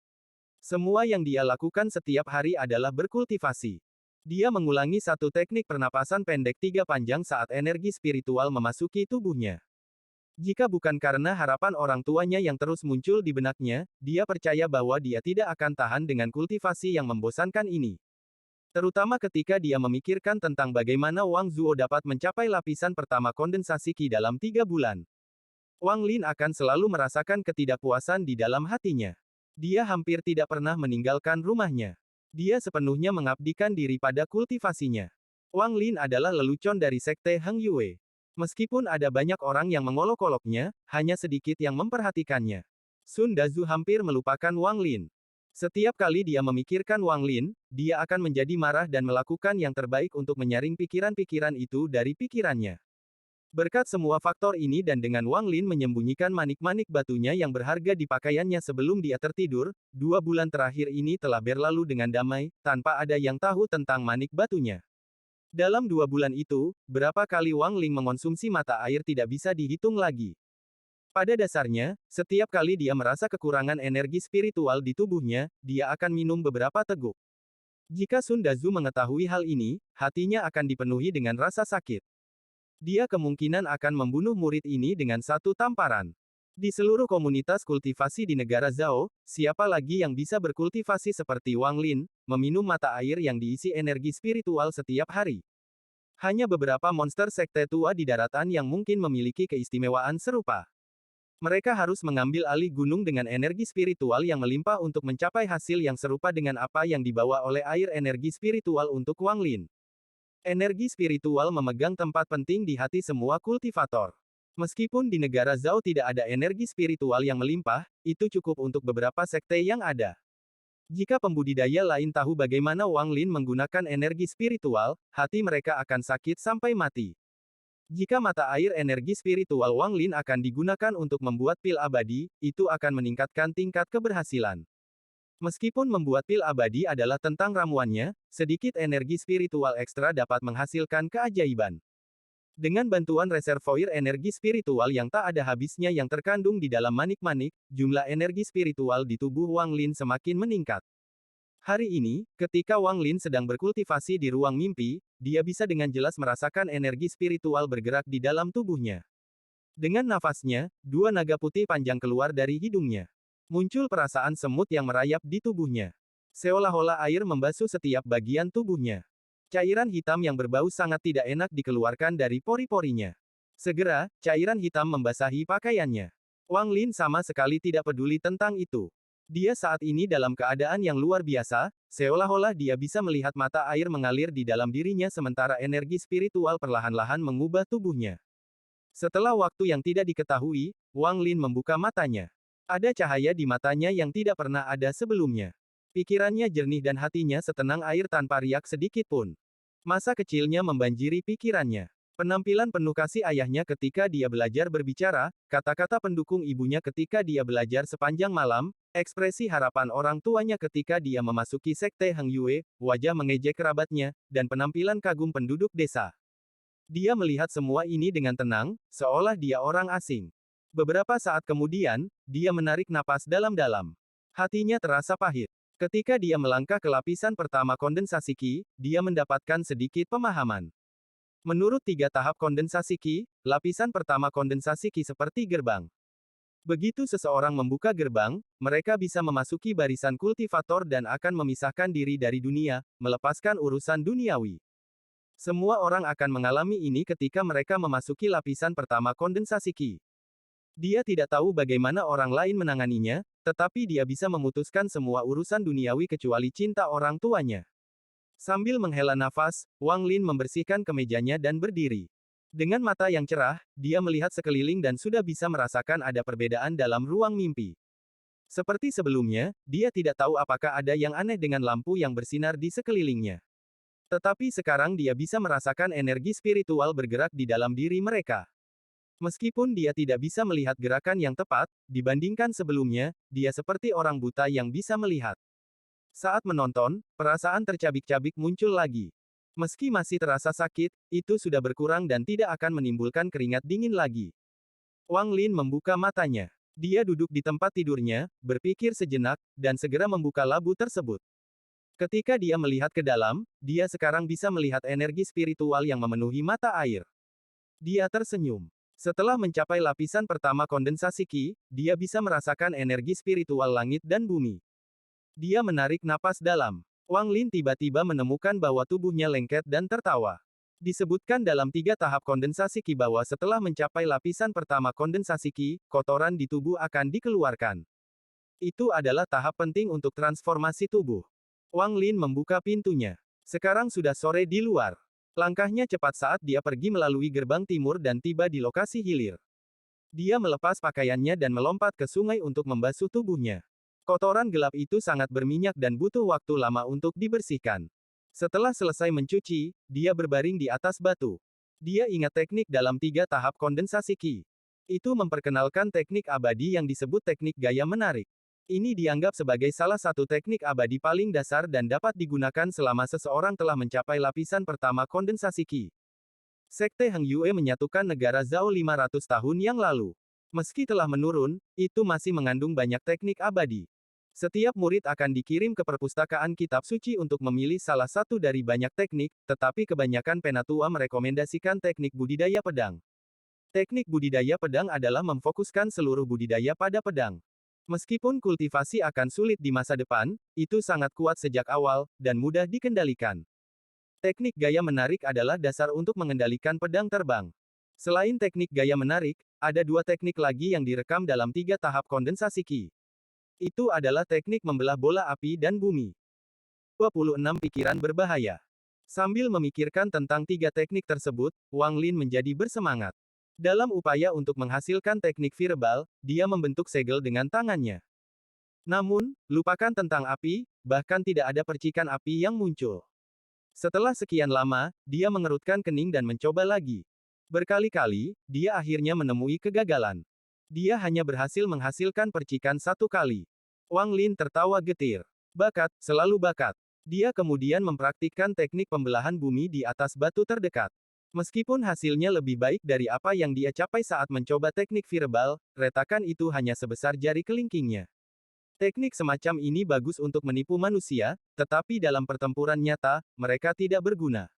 Semua yang dia lakukan setiap hari adalah berkultivasi. Dia mengulangi satu teknik pernapasan pendek 3 panjang saat energi spiritual memasuki tubuhnya. Jika bukan karena harapan orang tuanya yang terus muncul di benaknya, dia percaya bahwa dia tidak akan tahan dengan kultivasi yang membosankan ini. Terutama ketika dia memikirkan tentang bagaimana Wang Zuo dapat mencapai lapisan pertama kondensasi Qi dalam 3 bulan. Wang Lin akan selalu merasakan ketidakpuasan di dalam hatinya. Dia hampir tidak pernah meninggalkan rumahnya. Dia sepenuhnya mengabdikan diri pada kultivasinya. Wang Lin adalah lelucon dari Sekte Heng Yue. Meskipun ada banyak orang yang mengolok-oloknya, hanya sedikit yang memperhatikannya. Sun Dazu hampir melupakan Wang Lin. Setiap kali dia memikirkan Wang Lin, dia akan menjadi marah dan melakukan yang terbaik untuk menyaring pikiran-pikiran itu dari pikirannya. Berkat semua faktor ini dan dengan Wang Lin menyembunyikan manik-manik batunya yang berharga di pakaiannya sebelum dia tertidur, 2 bulan terakhir ini telah berlalu dengan damai, tanpa ada yang tahu tentang manik batunya. Dalam 2 bulan itu, berapa kali Wang Lin mengonsumsi mata air tidak bisa dihitung lagi. Pada dasarnya, setiap kali dia merasa kekurangan energi spiritual di tubuhnya, dia akan minum beberapa teguk. Jika Sun Dazu mengetahui hal ini, hatinya akan dipenuhi dengan rasa sakit. Dia kemungkinan akan membunuh murid ini dengan satu tamparan. Di seluruh komunitas kultivasi di negara Zhao, siapa lagi yang bisa berkultivasi seperti Wang Lin, meminum mata air yang diisi energi spiritual setiap hari? Hanya beberapa monster sekte tua di daratan yang mungkin memiliki keistimewaan serupa. Mereka harus mengambil alih gunung dengan energi spiritual yang melimpah untuk mencapai hasil yang serupa dengan apa yang dibawa oleh air energi spiritual untuk Wang Lin. Energi spiritual memegang tempat penting di hati semua kultivator. Meskipun di negara Zhao tidak ada energi spiritual yang melimpah, itu cukup untuk beberapa sekte yang ada. Jika pembudidaya lain tahu bagaimana Wang Lin menggunakan energi spiritual, hati mereka akan sakit sampai mati. Jika mata air energi spiritual Wang Lin akan digunakan untuk membuat pil abadi, itu akan meningkatkan tingkat keberhasilan. Meskipun membuat pil abadi adalah tentang ramuannya, sedikit energi spiritual ekstra dapat menghasilkan keajaiban. Dengan bantuan reservoir energi spiritual yang tak ada habisnya yang terkandung di dalam manik-manik, jumlah energi spiritual di tubuh Wang Lin semakin meningkat. Hari ini, ketika Wang Lin sedang berkultivasi di ruang mimpi, dia bisa dengan jelas merasakan energi spiritual bergerak di dalam tubuhnya. Dengan nafasnya, 2 naga putih panjang keluar dari hidungnya. Muncul perasaan semut yang merayap di tubuhnya. Seolah-olah air membasuh setiap bagian tubuhnya. Cairan hitam yang berbau sangat tidak enak dikeluarkan dari pori-porinya. Segera, cairan hitam membasahi pakaiannya. Wang Lin sama sekali tidak peduli tentang itu. Dia saat ini dalam keadaan yang luar biasa, seolah-olah dia bisa melihat mata air mengalir di dalam dirinya sementara energi spiritual perlahan-lahan mengubah tubuhnya. Setelah waktu yang tidak diketahui, Wang Lin membuka matanya. Ada cahaya di matanya yang tidak pernah ada sebelumnya. Pikirannya jernih dan hatinya setenang air tanpa riak sedikit pun. Masa kecilnya membanjiri pikirannya. Penampilan penuh kasih ayahnya ketika dia belajar berbicara, kata-kata pendukung ibunya ketika dia belajar sepanjang malam, ekspresi harapan orang tuanya ketika dia memasuki Sekte Heng Yue, wajah mengejek kerabatnya, dan penampilan kagum penduduk desa. Dia melihat semua ini dengan tenang, seolah dia orang asing. Beberapa saat kemudian, dia menarik napas dalam-dalam. Hatinya terasa pahit. Ketika dia melangkah ke lapisan pertama kondensasi Qi, dia mendapatkan sedikit pemahaman. Menurut 3 tahap kondensasi Qi, lapisan pertama kondensasi Qi seperti gerbang. Begitu seseorang membuka gerbang, mereka bisa memasuki barisan kultivator dan akan memisahkan diri dari dunia, melepaskan urusan duniawi. Semua orang akan mengalami ini ketika mereka memasuki lapisan pertama kondensasi Qi. Dia tidak tahu bagaimana orang lain menanganinya, tetapi dia bisa memutuskan semua urusan duniawi kecuali cinta orang tuanya. Sambil menghela nafas, Wang Lin membersihkan kemejanya dan berdiri. Dengan mata yang cerah, dia melihat sekeliling dan sudah bisa merasakan ada perbedaan dalam ruang mimpi. Seperti sebelumnya, dia tidak tahu apakah ada yang aneh dengan lampu yang bersinar di sekelilingnya. Tetapi sekarang dia bisa merasakan energi spiritual bergerak di dalam diri mereka. Meskipun dia tidak bisa melihat gerakan yang tepat, dibandingkan sebelumnya, dia seperti orang buta yang bisa melihat. Saat menonton, perasaan tercabik-cabik muncul lagi. Meski masih terasa sakit, itu sudah berkurang dan tidak akan menimbulkan keringat dingin lagi. Wang Lin membuka matanya. Dia duduk di tempat tidurnya, berpikir sejenak, dan segera membuka labu tersebut. Ketika dia melihat ke dalam, dia sekarang bisa melihat energi spiritual yang memenuhi mata air. Dia tersenyum. Setelah mencapai lapisan pertama kondensasi Qi, dia bisa merasakan energi spiritual langit dan bumi. Dia menarik napas dalam. Wang Lin tiba-tiba menemukan bahwa tubuhnya lengket dan tertawa. Disebutkan dalam 3 tahap kondensasi Qi bahwa setelah mencapai lapisan pertama kondensasi Qi, kotoran di tubuh akan dikeluarkan. Itu adalah tahap penting untuk transformasi tubuh. Wang Lin membuka pintunya. Sekarang sudah sore di luar. Langkahnya cepat saat dia pergi melalui gerbang timur dan tiba di lokasi hilir. Dia melepas pakaiannya dan melompat ke sungai untuk membasuh tubuhnya. Kotoran gelap itu sangat berminyak dan butuh waktu lama untuk dibersihkan. Setelah selesai mencuci, dia berbaring di atas batu. Dia ingat teknik dalam 3 tahap kondensasi Qi. Itu memperkenalkan teknik abadi yang disebut teknik gaya menarik. Ini dianggap sebagai salah satu teknik abadi paling dasar dan dapat digunakan selama seseorang telah mencapai lapisan pertama kondensasi Qi. Sekte Heng Yue menyatukan negara Zhao 500 tahun yang lalu. Meski telah menurun, itu masih mengandung banyak teknik abadi. Setiap murid akan dikirim ke perpustakaan kitab suci untuk memilih salah satu dari banyak teknik, tetapi kebanyakan penatua merekomendasikan teknik budidaya pedang. Teknik budidaya pedang adalah memfokuskan seluruh budidaya pada pedang. Meskipun kultivasi akan sulit di masa depan, itu sangat kuat sejak awal, dan mudah dikendalikan. Teknik gaya menarik adalah dasar untuk mengendalikan pedang terbang. Selain teknik gaya menarik, ada 2 teknik lagi yang direkam dalam 3 tahap kondensasi Qi. Itu adalah teknik membelah bola api dan bumi. 26 pikiran berbahaya. Sambil memikirkan tentang 3 teknik tersebut, Wang Lin menjadi bersemangat. Dalam upaya untuk menghasilkan teknik verbal, dia membentuk segel dengan tangannya. Namun, lupakan tentang api, bahkan tidak ada percikan api yang muncul. Setelah sekian lama, dia mengerutkan kening dan mencoba lagi. Berkali-kali, dia akhirnya menemui kegagalan. Dia hanya berhasil menghasilkan percikan 1 kali. Wang Lin tertawa getir. Bakat, selalu bakat. Dia kemudian mempraktikkan teknik pembelahan bumi di atas batu terdekat. Meskipun hasilnya lebih baik dari apa yang dia capai saat mencoba teknik verbal, retakan itu hanya sebesar jari kelingkingnya. Teknik semacam ini bagus untuk menipu manusia, tetapi dalam pertempuran nyata, mereka tidak berguna.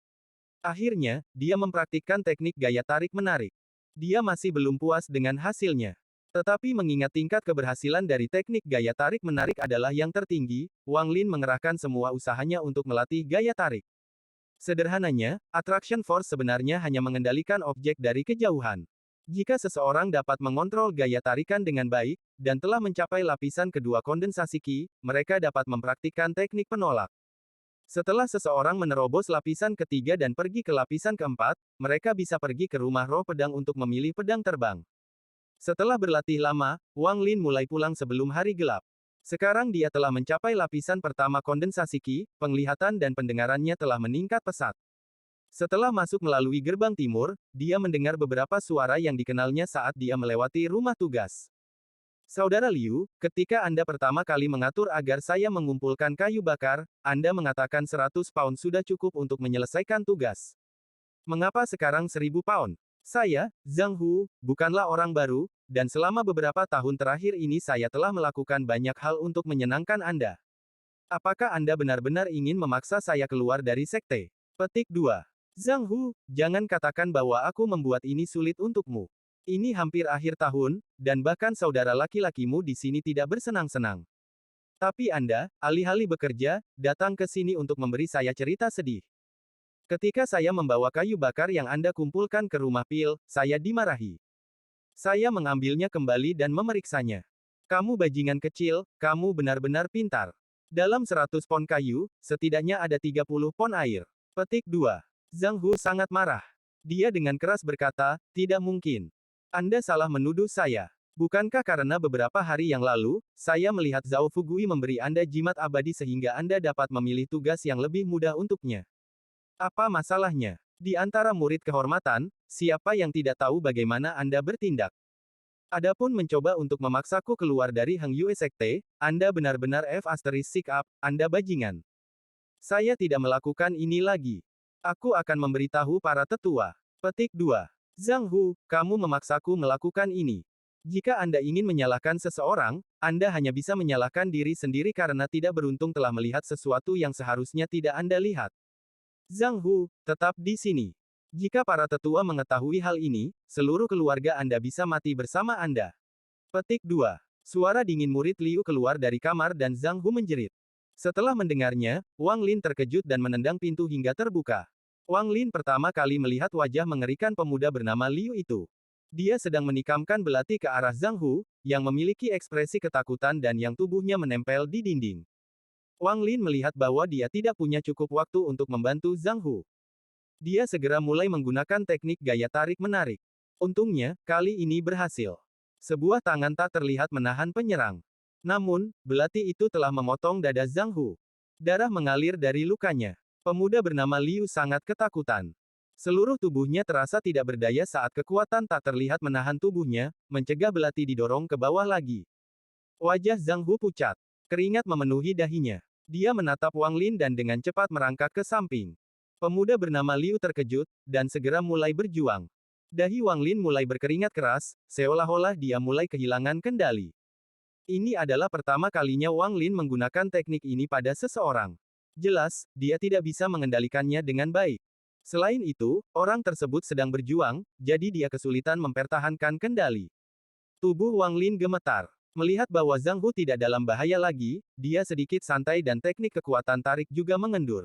Akhirnya, dia mempraktikkan teknik gaya tarik-menarik. Dia masih belum puas dengan hasilnya. Tetapi mengingat tingkat keberhasilan dari teknik gaya tarik-menarik adalah yang tertinggi, Wang Lin mengerahkan semua usahanya untuk melatih gaya tarik. Sederhananya, attraction force sebenarnya hanya mengendalikan objek dari kejauhan. Jika seseorang dapat mengontrol gaya tarikan dengan baik, dan telah mencapai lapisan kedua kondensasi Qi, mereka dapat mempraktikkan teknik penolak. Setelah seseorang menerobos lapisan ketiga dan pergi ke lapisan keempat, mereka bisa pergi ke rumah roh pedang untuk memilih pedang terbang. Setelah berlatih lama, Wang Lin mulai pulang sebelum hari gelap. Sekarang dia telah mencapai lapisan pertama kondensasi Qi, penglihatan dan pendengarannya telah meningkat pesat. Setelah masuk melalui gerbang timur, dia mendengar beberapa suara yang dikenalnya saat dia melewati rumah tugas. Saudara Liu, ketika Anda pertama kali mengatur agar saya mengumpulkan kayu bakar, Anda mengatakan 100 pound sudah cukup untuk menyelesaikan tugas. Mengapa sekarang 1000 pound? Saya, Zhang Hu, bukanlah orang baru, dan selama beberapa tahun terakhir ini saya telah melakukan banyak hal untuk menyenangkan Anda. Apakah Anda benar-benar ingin memaksa saya keluar dari sekte? Petik 2. Zhang Hu, jangan katakan bahwa aku membuat ini sulit untukmu. Ini hampir akhir tahun, dan bahkan saudara laki-lakimu di sini tidak bersenang-senang. Tapi Anda, alih-alih bekerja, datang ke sini untuk memberi saya cerita sedih. Ketika saya membawa kayu bakar yang Anda kumpulkan ke rumah Pil, saya dimarahi. Saya mengambilnya kembali dan memeriksanya. Kamu bajingan kecil, kamu benar-benar pintar. Dalam 100 pon kayu, setidaknya ada 30 pon air. Petik 2. Zhang Hu sangat marah. Dia dengan keras berkata, tidak mungkin. Anda salah menuduh saya. Bukankah karena beberapa hari yang lalu, saya melihat Zhao Fugui memberi Anda jimat abadi sehingga Anda dapat memilih tugas yang lebih mudah untuknya? Apa masalahnya? Di antara murid kehormatan, siapa yang tidak tahu bagaimana Anda bertindak? Adapun mencoba untuk memaksaku keluar dari Heng Yue Sekte, Anda benar-benar F*** up, Anda bajingan. Saya tidak melakukan ini lagi. Aku akan memberitahu para tetua. Petik 2. Zhang Hu, kamu memaksaku melakukan ini. Jika Anda ingin menyalahkan seseorang, Anda hanya bisa menyalahkan diri sendiri karena tidak beruntung telah melihat sesuatu yang seharusnya tidak Anda lihat. Zhang Hu, tetap di sini. Jika para tetua mengetahui hal ini, seluruh keluarga Anda bisa mati bersama Anda. Petik 2. Suara dingin murid Liu keluar dari kamar dan Zhang Hu menjerit. Setelah mendengarnya, Wang Lin terkejut dan menendang pintu hingga terbuka. Wang Lin pertama kali melihat wajah mengerikan pemuda bernama Liu itu. Dia sedang menikamkan belati ke arah Zhang Hu, yang memiliki ekspresi ketakutan dan yang tubuhnya menempel di dinding. Wang Lin melihat bahwa dia tidak punya cukup waktu untuk membantu Zhang Hu. Dia segera mulai menggunakan teknik gaya tarik-menarik. Untungnya, kali ini berhasil. Sebuah tangan tak terlihat menahan penyerang. Namun, belati itu telah memotong dada Zhang Hu. Darah mengalir dari lukanya. Pemuda bernama Liu sangat ketakutan. Seluruh tubuhnya terasa tidak berdaya saat kekuatan tak terlihat menahan tubuhnya, mencegah belati didorong ke bawah lagi. Wajah Zhang Hu pucat. Keringat memenuhi dahinya. Dia menatap Wang Lin dan dengan cepat merangkak ke samping. Pemuda bernama Liu terkejut, dan segera mulai berjuang. Dahi Wang Lin mulai berkeringat keras, seolah-olah dia mulai kehilangan kendali. Ini adalah pertama kalinya Wang Lin menggunakan teknik ini pada seseorang. Jelas, dia tidak bisa mengendalikannya dengan baik. Selain itu, orang tersebut sedang berjuang, jadi dia kesulitan mempertahankan kendali. Tubuh Wang Lin gemetar. Melihat bahwa Zhang Hu tidak dalam bahaya lagi, dia sedikit santai dan teknik kekuatan tarik juga mengendur.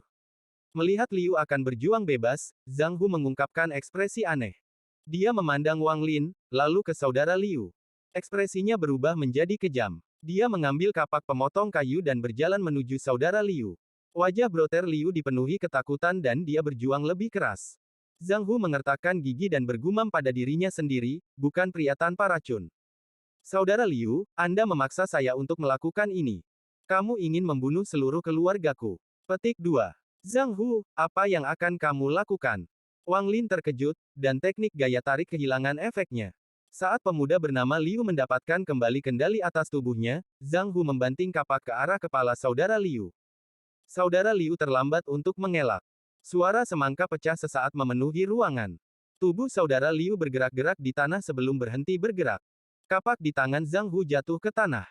Melihat Liu akan berjuang bebas, Zhang Hu mengungkapkan ekspresi aneh. Dia memandang Wang Lin, lalu ke saudara Liu. Ekspresinya berubah menjadi kejam. Dia mengambil kapak pemotong kayu dan berjalan menuju saudara Liu. Wajah broter Liu dipenuhi ketakutan dan dia berjuang lebih keras. Zhang Hu mengertakkan gigi dan bergumam pada dirinya sendiri, bukan pria tanpa racun. Saudara Liu, Anda memaksa saya untuk melakukan ini. Kamu ingin membunuh seluruh keluargaku. Petik 2. Zhang Hu, apa yang akan kamu lakukan? Wang Lin terkejut, dan teknik gaya tarik kehilangan efeknya. Saat pemuda bernama Liu mendapatkan kembali kendali atas tubuhnya, Zhang Hu membanting kapak ke arah kepala saudara Liu. Saudara Liu terlambat untuk mengelak. Suara semangka pecah sesaat memenuhi ruangan. Tubuh saudara Liu bergerak-gerak di tanah sebelum berhenti bergerak. Kapak di tangan Zhang Hu jatuh ke tanah.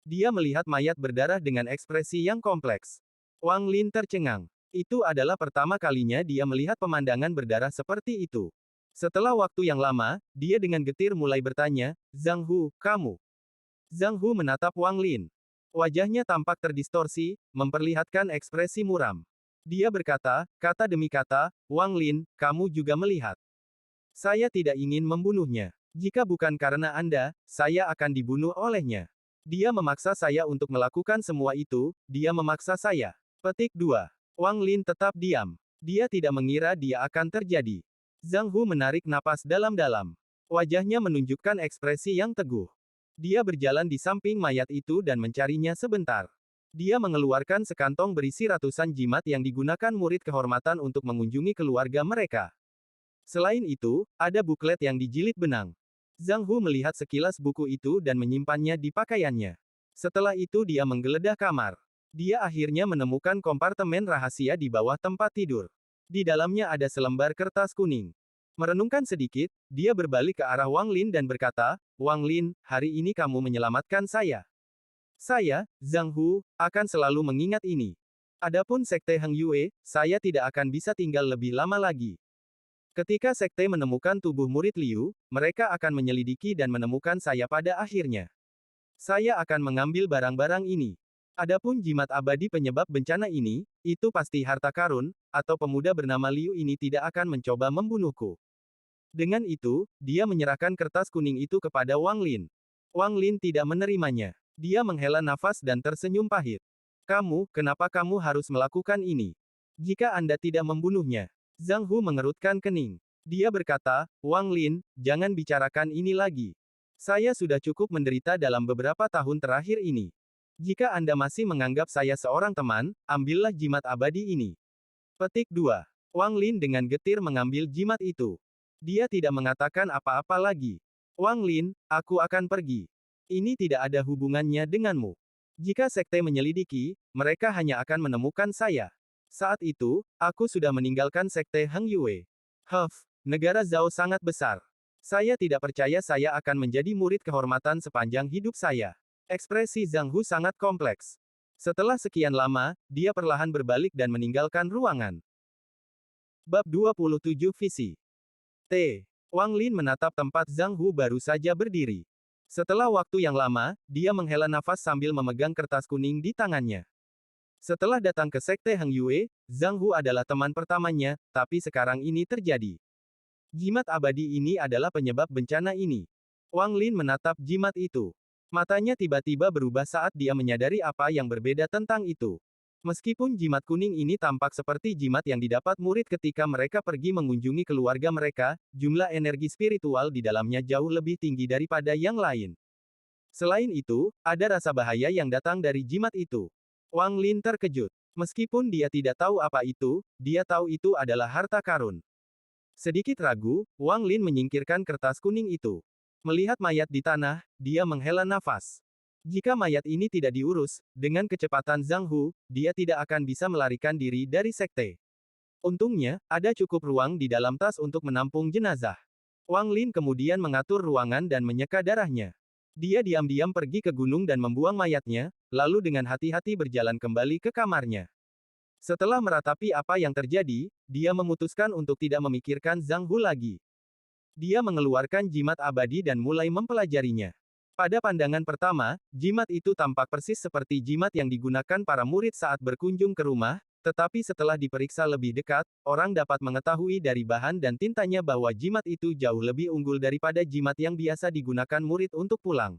Dia melihat mayat berdarah dengan ekspresi yang kompleks. Wang Lin tercengang. Itu adalah pertama kalinya dia melihat pemandangan berdarah seperti itu. Setelah waktu yang lama, dia dengan getir mulai bertanya, Zhang Hu, kamu. Zhang Hu menatap Wang Lin. Wajahnya tampak terdistorsi, memperlihatkan ekspresi muram. Dia berkata, kata demi kata, Wang Lin, kamu juga melihat. Saya tidak ingin membunuhnya. Jika bukan karena Anda, saya akan dibunuh olehnya. Dia memaksa saya untuk melakukan semua itu, dia memaksa saya. Petik 2. Wang Lin tetap diam. Dia tidak mengira dia akan terjadi. Zhang Hu menarik napas dalam-dalam. Wajahnya menunjukkan ekspresi yang teguh. Dia berjalan di samping mayat itu dan mencarinya sebentar. Dia mengeluarkan sekantong berisi ratusan jimat yang digunakan murid kehormatan untuk mengunjungi keluarga mereka. Selain itu, ada buklet yang dijilid benang. Zhang Hu melihat sekilas buku itu dan menyimpannya di pakaiannya. Setelah itu dia menggeledah kamar. Dia akhirnya menemukan kompartemen rahasia di bawah tempat tidur. Di dalamnya ada selembar kertas kuning. Merenungkan sedikit, dia berbalik ke arah Wang Lin dan berkata, Wang Lin, hari ini kamu menyelamatkan saya. Saya, Zhang Hu, akan selalu mengingat ini. Adapun Sekte Heng Yue, saya tidak akan bisa tinggal lebih lama lagi. Ketika Sekte menemukan tubuh murid Liu, mereka akan menyelidiki dan menemukan saya pada akhirnya. Saya akan mengambil barang-barang ini. Adapun jimat abadi penyebab bencana ini, itu pasti harta karun, atau pemuda bernama Liu ini tidak akan mencoba membunuhku. Dengan itu, dia menyerahkan kertas kuning itu kepada Wang Lin. Wang Lin tidak menerimanya. Dia menghela nafas dan tersenyum pahit. Kenapa kamu harus melakukan ini? Jika Anda tidak membunuhnya. Zhang Hu mengerutkan kening. Dia berkata, Wang Lin, jangan bicarakan ini lagi. Saya sudah cukup menderita dalam beberapa tahun terakhir ini. Jika Anda masih menganggap saya seorang teman, ambillah jimat abadi ini. Petik 2. Wang Lin dengan getir mengambil jimat itu. Dia tidak mengatakan apa-apa lagi. Wang Lin, aku akan pergi. Ini tidak ada hubungannya denganmu. Jika sekte menyelidiki, mereka hanya akan menemukan saya. Saat itu, aku sudah meninggalkan sekte Heng Yue. Negara Zhao sangat besar. Saya tidak percaya saya akan menjadi murid kehormatan sepanjang hidup saya. Ekspresi Zhang Hu sangat kompleks. Setelah sekian lama, dia perlahan berbalik dan meninggalkan ruangan. Bab 27 Visi. Wang Lin menatap tempat Zhang Hu baru saja berdiri. Setelah waktu yang lama, dia menghela nafas sambil memegang kertas kuning di tangannya. Setelah datang ke sekte Heng Yue, Zhang Hu adalah teman pertamanya, tapi sekarang ini terjadi. Jimat abadi ini adalah penyebab bencana ini. Wang Lin menatap jimat itu. Matanya tiba-tiba berubah saat dia menyadari apa yang berbeda tentang itu. Meskipun jimat kuning ini tampak seperti jimat yang didapat murid ketika mereka pergi mengunjungi keluarga mereka, jumlah energi spiritual di dalamnya jauh lebih tinggi daripada yang lain. Selain itu, ada rasa bahaya yang datang dari jimat itu. Wang Lin terkejut. Meskipun dia tidak tahu apa itu, dia tahu itu adalah harta karun. Sedikit ragu, Wang Lin menyingkirkan kertas kuning itu. Melihat mayat di tanah, dia menghela nafas. Jika mayat ini tidak diurus, dengan kecepatan Zhang Hu, dia tidak akan bisa melarikan diri dari sekte. Untungnya, ada cukup ruang di dalam tas untuk menampung jenazah. Wang Lin kemudian mengatur ruangan dan menyeka darahnya. Dia diam-diam pergi ke gunung dan membuang mayatnya, lalu dengan hati-hati berjalan kembali ke kamarnya. Setelah meratapi apa yang terjadi, dia memutuskan untuk tidak memikirkan Zhang Hu lagi. Dia mengeluarkan jimat abadi dan mulai mempelajarinya. Pada pandangan pertama, jimat itu tampak persis seperti jimat yang digunakan para murid saat berkunjung ke rumah, tetapi setelah diperiksa lebih dekat, orang dapat mengetahui dari bahan dan tintanya bahwa jimat itu jauh lebih unggul daripada jimat yang biasa digunakan murid untuk pulang.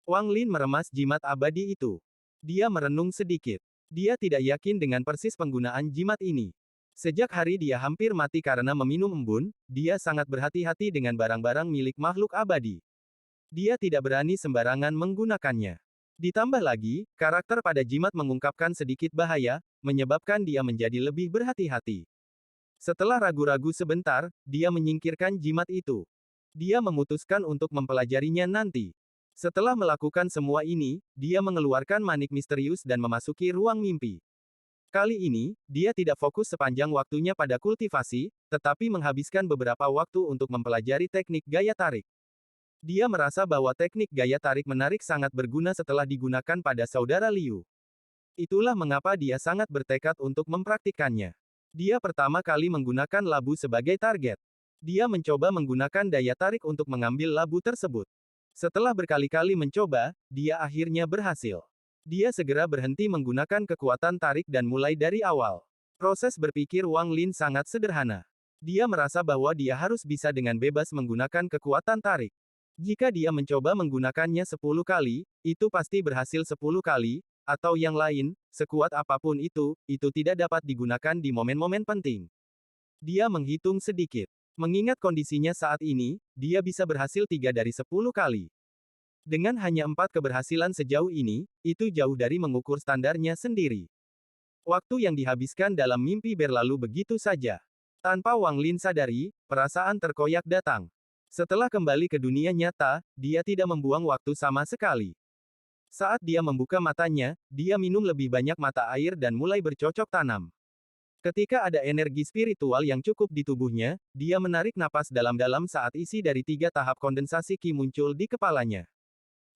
Wang Lin meremas jimat abadi itu. Dia merenung sedikit. Dia tidak yakin dengan persis penggunaan jimat ini. Sejak hari dia hampir mati karena meminum embun, dia sangat berhati-hati dengan barang-barang milik makhluk abadi. Dia tidak berani sembarangan menggunakannya. Ditambah lagi, karakter pada jimat mengungkapkan sedikit bahaya, menyebabkan dia menjadi lebih berhati-hati. Setelah ragu-ragu sebentar, dia menyingkirkan jimat itu. Dia memutuskan untuk mempelajarinya nanti. Setelah melakukan semua ini, dia mengeluarkan manik misterius dan memasuki ruang mimpi. Kali ini, dia tidak fokus sepanjang waktunya pada kultivasi, tetapi menghabiskan beberapa waktu untuk mempelajari teknik gaya tarik. Dia merasa bahwa teknik gaya tarik-menarik sangat berguna setelah digunakan pada saudara Liu. Itulah mengapa dia sangat bertekad untuk mempraktikkannya. Dia pertama kali menggunakan labu sebagai target. Dia mencoba menggunakan daya tarik untuk mengambil labu tersebut. Setelah berkali-kali mencoba, dia akhirnya berhasil. Dia segera berhenti menggunakan kekuatan tarik dan mulai dari awal. Proses berpikir Wang Lin sangat sederhana. Dia merasa bahwa dia harus bisa dengan bebas menggunakan kekuatan tarik. Jika dia mencoba menggunakannya 10 kali, itu pasti berhasil 10 kali, atau yang lain, sekuat apapun itu tidak dapat digunakan di momen-momen penting. Dia menghitung sedikit. Mengingat kondisinya saat ini, dia bisa berhasil 3 dari 10 kali. Dengan hanya 4 keberhasilan sejauh ini, itu jauh dari mengukur standarnya sendiri. Waktu yang dihabiskan dalam mimpi berlalu begitu saja. Tanpa Wang Lin sadari, perasaan terkoyak datang. Setelah kembali ke dunia nyata, dia tidak membuang waktu sama sekali. Saat dia membuka matanya, dia minum lebih banyak mata air dan mulai bercocok tanam. Ketika ada energi spiritual yang cukup di tubuhnya, dia menarik napas dalam-dalam saat isi dari 3 tahap kondensasi Qi muncul di kepalanya.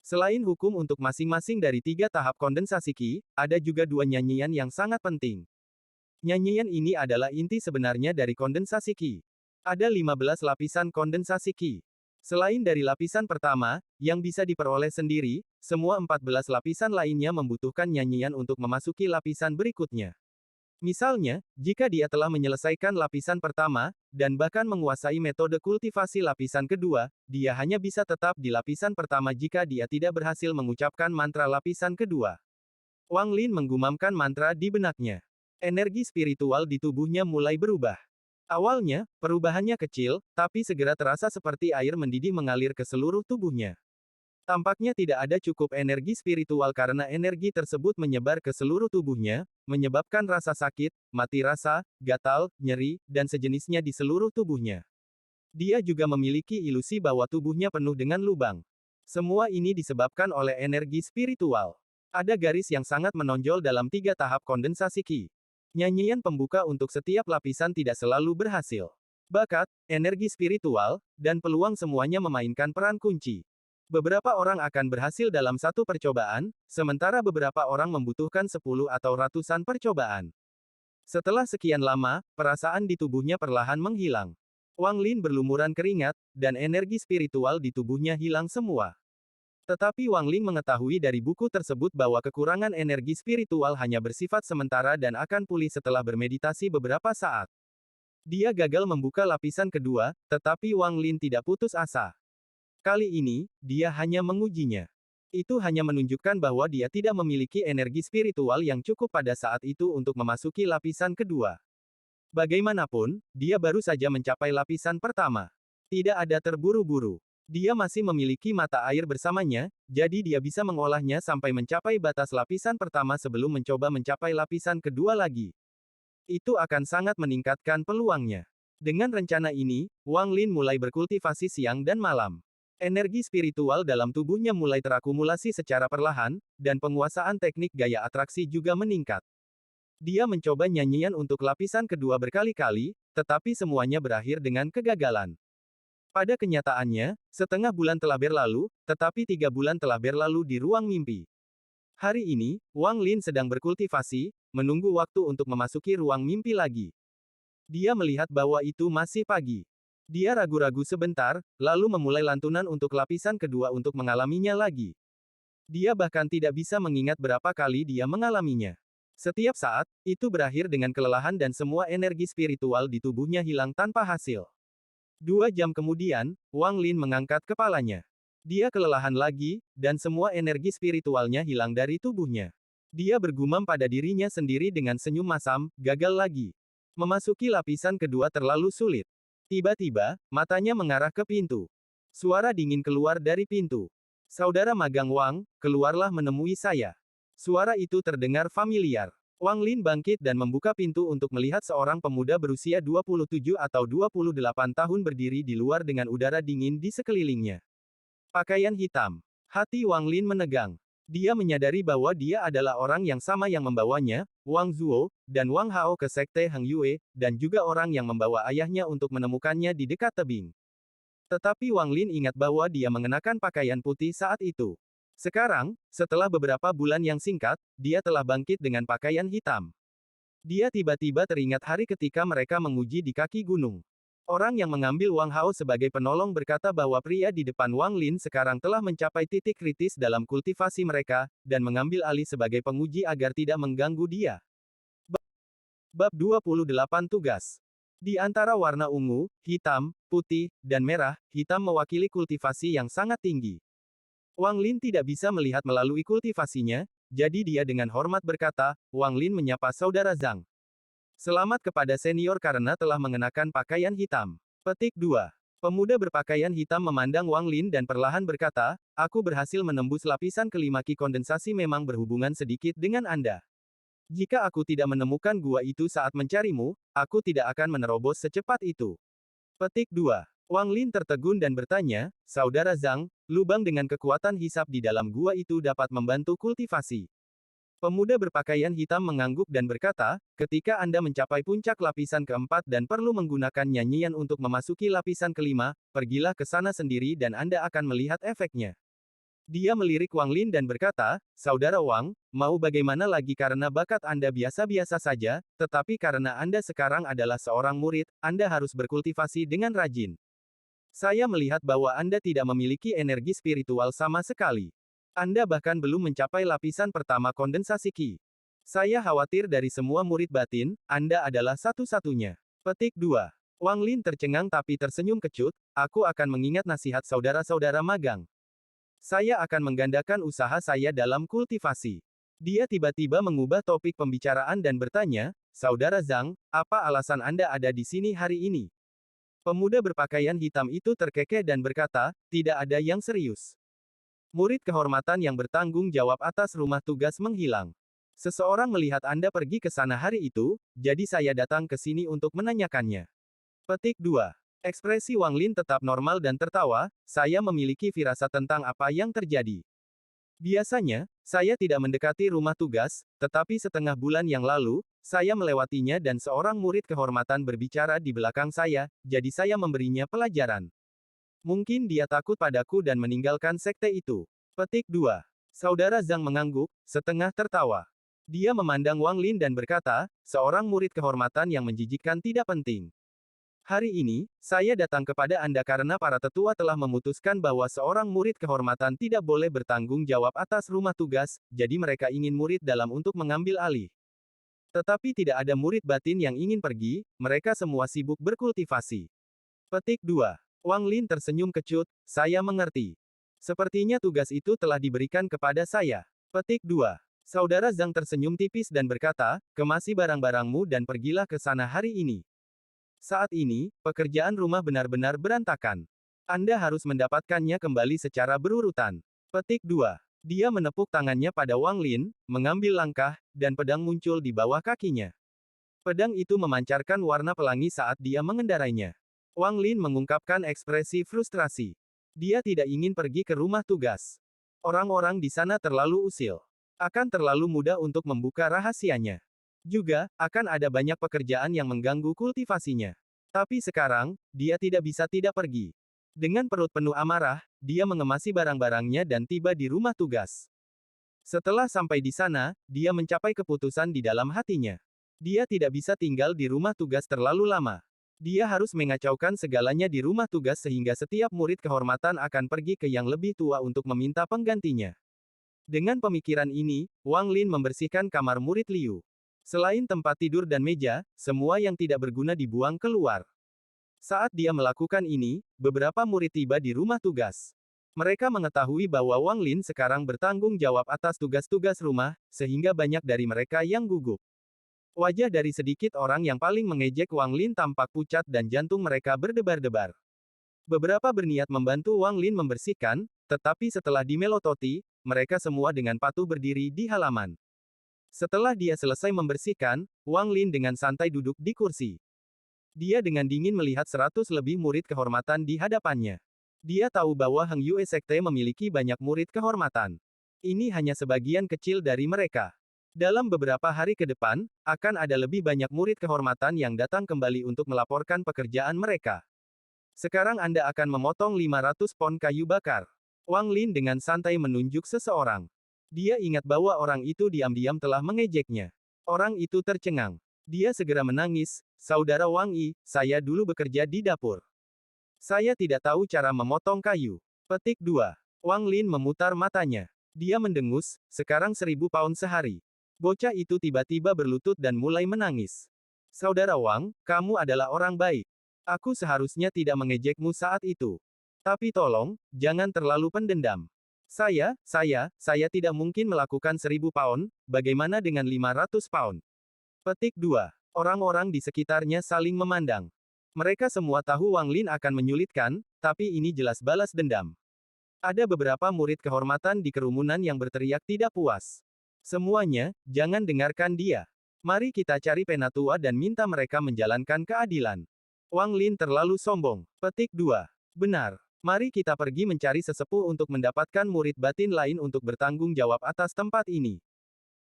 Selain hukum untuk masing-masing dari 3 tahap kondensasi Qi, ada juga 2 nyanyian yang sangat penting. Nyanyian ini adalah inti sebenarnya dari kondensasi Qi. Ada 15 lapisan kondensasi Qi. Selain dari lapisan pertama, yang bisa diperoleh sendiri, semua 14 lapisan lainnya membutuhkan nyanyian untuk memasuki lapisan berikutnya. Misalnya, jika dia telah menyelesaikan lapisan pertama, dan bahkan menguasai metode kultivasi lapisan kedua, dia hanya bisa tetap di lapisan pertama jika dia tidak berhasil mengucapkan mantra lapisan kedua. Wang Lin menggumamkan mantra di benaknya. Energi spiritual di tubuhnya mulai berubah. Awalnya, perubahannya kecil, tapi segera terasa seperti air mendidih mengalir ke seluruh tubuhnya. Tampaknya tidak ada cukup energi spiritual karena energi tersebut menyebar ke seluruh tubuhnya, menyebabkan rasa sakit, mati rasa, gatal, nyeri, dan sejenisnya di seluruh tubuhnya. Dia juga memiliki ilusi bahwa tubuhnya penuh dengan lubang. Semua ini disebabkan oleh energi spiritual. Ada garis yang sangat menonjol dalam 3 tahap kondensasi Qi. Nyanyian pembuka untuk setiap lapisan tidak selalu berhasil. Bakat, energi spiritual, dan peluang semuanya memainkan peran kunci. Beberapa orang akan berhasil dalam satu percobaan, sementara beberapa orang membutuhkan 10 atau ratusan percobaan. Setelah sekian lama, perasaan di tubuhnya perlahan menghilang. Wang Lin berlumuran keringat, dan energi spiritual di tubuhnya hilang semua. Tetapi Wang Ling mengetahui dari buku tersebut bahwa kekurangan energi spiritual hanya bersifat sementara dan akan pulih setelah bermeditasi beberapa saat. Dia gagal membuka lapisan kedua, tetapi Wang Lin tidak putus asa. Kali ini, dia hanya mengujinya. Itu hanya menunjukkan bahwa dia tidak memiliki energi spiritual yang cukup pada saat itu untuk memasuki lapisan kedua. Bagaimanapun, dia baru saja mencapai lapisan pertama. Tidak ada terburu-buru. Dia masih memiliki mata air bersamanya, jadi dia bisa mengolahnya sampai mencapai batas lapisan pertama sebelum mencoba mencapai lapisan kedua lagi. Itu akan sangat meningkatkan peluangnya. Dengan rencana ini, Wang Lin mulai berkultivasi siang dan malam. Energi spiritual dalam tubuhnya mulai terakumulasi secara perlahan, dan penguasaan teknik gaya atraksi juga meningkat. Dia mencoba nyanyian untuk lapisan kedua berkali-kali, tetapi semuanya berakhir dengan kegagalan. Pada kenyataannya, setengah bulan telah berlalu, tetapi 3 bulan telah berlalu di ruang mimpi. Hari ini, Wang Lin sedang berkultivasi, menunggu waktu untuk memasuki ruang mimpi lagi. Dia melihat bahwa itu masih pagi. Dia ragu-ragu sebentar, lalu memulai lantunan untuk lapisan kedua untuk mengalaminya lagi. Dia bahkan tidak bisa mengingat berapa kali dia mengalaminya. Setiap saat, itu berakhir dengan kelelahan dan semua energi spiritual di tubuhnya hilang tanpa hasil. 2 jam kemudian, Wang Lin mengangkat kepalanya. Dia kelelahan lagi, dan semua energi spiritualnya hilang dari tubuhnya. Dia bergumam pada dirinya sendiri dengan senyum masam, gagal lagi. Memasuki lapisan kedua terlalu sulit. Tiba-tiba, matanya mengarah ke pintu. Suara dingin keluar dari pintu. Saudara magang Wang, keluarlah menemui saya. Suara itu terdengar familiar. Wang Lin bangkit dan membuka pintu untuk melihat seorang pemuda berusia 27 atau 28 tahun berdiri di luar dengan udara dingin di sekelilingnya. Pakaian hitam. Hati Wang Lin menegang. Dia menyadari bahwa dia adalah orang yang sama yang membawanya, Wang Zuo, dan Wang Hao ke Sekte Heng Yue, dan juga orang yang membawa ayahnya untuk menemukannya di dekat tebing. Tetapi Wang Lin ingat bahwa dia mengenakan pakaian putih saat itu. Sekarang, setelah beberapa bulan yang singkat, dia telah bangkit dengan pakaian hitam. Dia tiba-tiba teringat hari ketika mereka menguji di kaki gunung. Orang yang mengambil Wang Hao sebagai penolong berkata bahwa pria di depan Wang Lin sekarang telah mencapai titik kritis dalam kultivasi mereka, dan mengambil alih sebagai penguji agar tidak mengganggu dia. Bab 28 Tugas. Di antara warna ungu, hitam, putih, dan merah, hitam mewakili kultivasi yang sangat tinggi. Wang Lin tidak bisa melihat melalui kultivasinya, jadi dia dengan hormat berkata, Wang Lin menyapa saudara Zhang. Selamat kepada senior karena telah mengenakan pakaian hitam. Petik 2. Pemuda berpakaian hitam memandang Wang Lin dan perlahan berkata, aku berhasil menembus lapisan kelima Qi kondensasi memang berhubungan sedikit dengan Anda. Jika aku tidak menemukan gua itu saat mencarimu, aku tidak akan menerobos secepat itu. Petik 2. Wang Lin tertegun dan bertanya, Saudara Zhang, lubang dengan kekuatan hisap di dalam gua itu dapat membantu kultivasi. Pemuda berpakaian hitam mengangguk dan berkata, ketika Anda mencapai puncak lapisan keempat dan perlu menggunakan nyanyian untuk memasuki lapisan kelima, pergilah ke sana sendiri dan Anda akan melihat efeknya. Dia melirik Wang Lin dan berkata, Saudara Wang, mau bagaimana lagi karena bakat Anda biasa-biasa saja, tetapi karena Anda sekarang adalah seorang murid, Anda harus berkultivasi dengan rajin. Saya melihat bahwa Anda tidak memiliki energi spiritual sama sekali. Anda bahkan belum mencapai lapisan pertama kondensasi Qi. Saya khawatir dari semua murid batin, Anda adalah satu-satunya. Petik 2. Wang Lin tercengang tapi tersenyum kecut, aku akan mengingat nasihat saudara-saudara magang. Saya akan menggandakan usaha saya dalam kultivasi. Dia tiba-tiba mengubah topik pembicaraan dan bertanya, "Saudara Zhang, apa alasan Anda ada di sini hari ini?" Pemuda berpakaian hitam itu terkekeh dan berkata, "Tidak ada yang serius. Murid kehormatan yang bertanggung jawab atas rumah tugas menghilang. Seseorang melihat Anda pergi ke sana hari itu, jadi saya datang ke sini untuk menanyakannya." Petik 2. Ekspresi Wang Lin tetap normal dan tertawa, "Saya memiliki firasat tentang apa yang terjadi. Biasanya, saya tidak mendekati rumah tugas, tetapi setengah bulan yang lalu, saya melewatinya dan seorang murid kehormatan berbicara di belakang saya, jadi saya memberinya pelajaran. Mungkin dia takut padaku dan meninggalkan sekte itu." Petik 2. Saudara Zhang mengangguk, setengah tertawa. Dia memandang Wang Lin dan berkata, "Seorang murid kehormatan yang menjijikkan tidak penting. Hari ini, saya datang kepada Anda karena para tetua telah memutuskan bahwa seorang murid kehormatan tidak boleh bertanggung jawab atas rumah tugas, jadi mereka ingin murid dalam untuk mengambil alih. Tetapi tidak ada murid batin yang ingin pergi, mereka semua sibuk berkultivasi." Petik 2. Wang Lin tersenyum kecut, "Saya mengerti. Sepertinya tugas itu telah diberikan kepada saya." Petik 2. Saudara Zhang tersenyum tipis dan berkata, "Kemasi barang-barangmu dan pergilah ke sana hari ini. Saat ini, pekerjaan rumah benar-benar berantakan. Anda harus mendapatkannya kembali secara berurutan." Petik 2. Dia menepuk tangannya pada Wang Lin, mengambil langkah, dan pedang muncul di bawah kakinya. Pedang itu memancarkan warna pelangi saat dia mengendarainya. Wang Lin mengungkapkan ekspresi frustrasi. Dia tidak ingin pergi ke rumah tugas. Orang-orang di sana terlalu usil. Akan terlalu mudah untuk membuka rahasianya. Juga, akan ada banyak pekerjaan yang mengganggu kultivasinya. Tapi sekarang, dia tidak bisa tidak pergi. Dengan perut penuh amarah, dia mengemasi barang-barangnya dan tiba di rumah tugas. Setelah sampai di sana, dia mencapai keputusan di dalam hatinya. Dia tidak bisa tinggal di rumah tugas terlalu lama. Dia harus mengacaukan segalanya di rumah tugas sehingga setiap murid kehormatan akan pergi ke yang lebih tua untuk meminta penggantinya. Dengan pemikiran ini, Wang Lin membersihkan kamar murid Liu. Selain tempat tidur dan meja, semua yang tidak berguna dibuang keluar. Saat dia melakukan ini, beberapa murid tiba di rumah tugas. Mereka mengetahui bahwa Wang Lin sekarang bertanggung jawab atas tugas-tugas rumah, sehingga banyak dari mereka yang gugup. Wajah dari sedikit orang yang paling mengejek Wang Lin tampak pucat dan jantung mereka berdebar-debar. Beberapa berniat membantu Wang Lin membersihkan, tetapi setelah dimelototi, mereka semua dengan patuh berdiri di halaman. Setelah dia selesai membersihkan, Wang Lin dengan santai duduk di kursi. Dia dengan dingin melihat 100 lebih murid kehormatan di hadapannya. Dia tahu bahwa Heng Yue Sekte memiliki banyak murid kehormatan. Ini hanya sebagian kecil dari mereka. Dalam beberapa hari ke depan, akan ada lebih banyak murid kehormatan yang datang kembali untuk melaporkan pekerjaan mereka. Sekarang Anda akan memotong 500 pon kayu bakar. Wang Lin dengan santai menunjuk seseorang. Dia ingat bahwa orang itu diam-diam telah mengejeknya. Orang itu tercengang. Dia segera menangis, "Saudara Wang Yi, saya dulu bekerja di dapur. Saya tidak tahu cara memotong kayu." Petik 2. Wang Lin memutar matanya. Dia mendengus, "Sekarang 1000 pound sehari." Bocah itu tiba-tiba berlutut dan mulai menangis. "Saudara Wang, kamu adalah orang baik. Aku seharusnya tidak mengejekmu saat itu. Tapi tolong, jangan terlalu pendendam. Saya tidak mungkin melakukan 1000 pound, bagaimana dengan 500 pound?" Petik 2. Orang-orang di sekitarnya saling memandang. Mereka semua tahu Wang Lin akan menyulitkan, tapi ini jelas balas dendam. Ada beberapa murid kehormatan di kerumunan yang berteriak tidak puas. "Semuanya, jangan dengarkan dia. Mari kita cari penatua dan minta mereka menjalankan keadilan." Wang Lin terlalu sombong. Petik 2. Benar. Mari kita pergi mencari sesepuh untuk mendapatkan murid batin lain untuk bertanggung jawab atas tempat ini.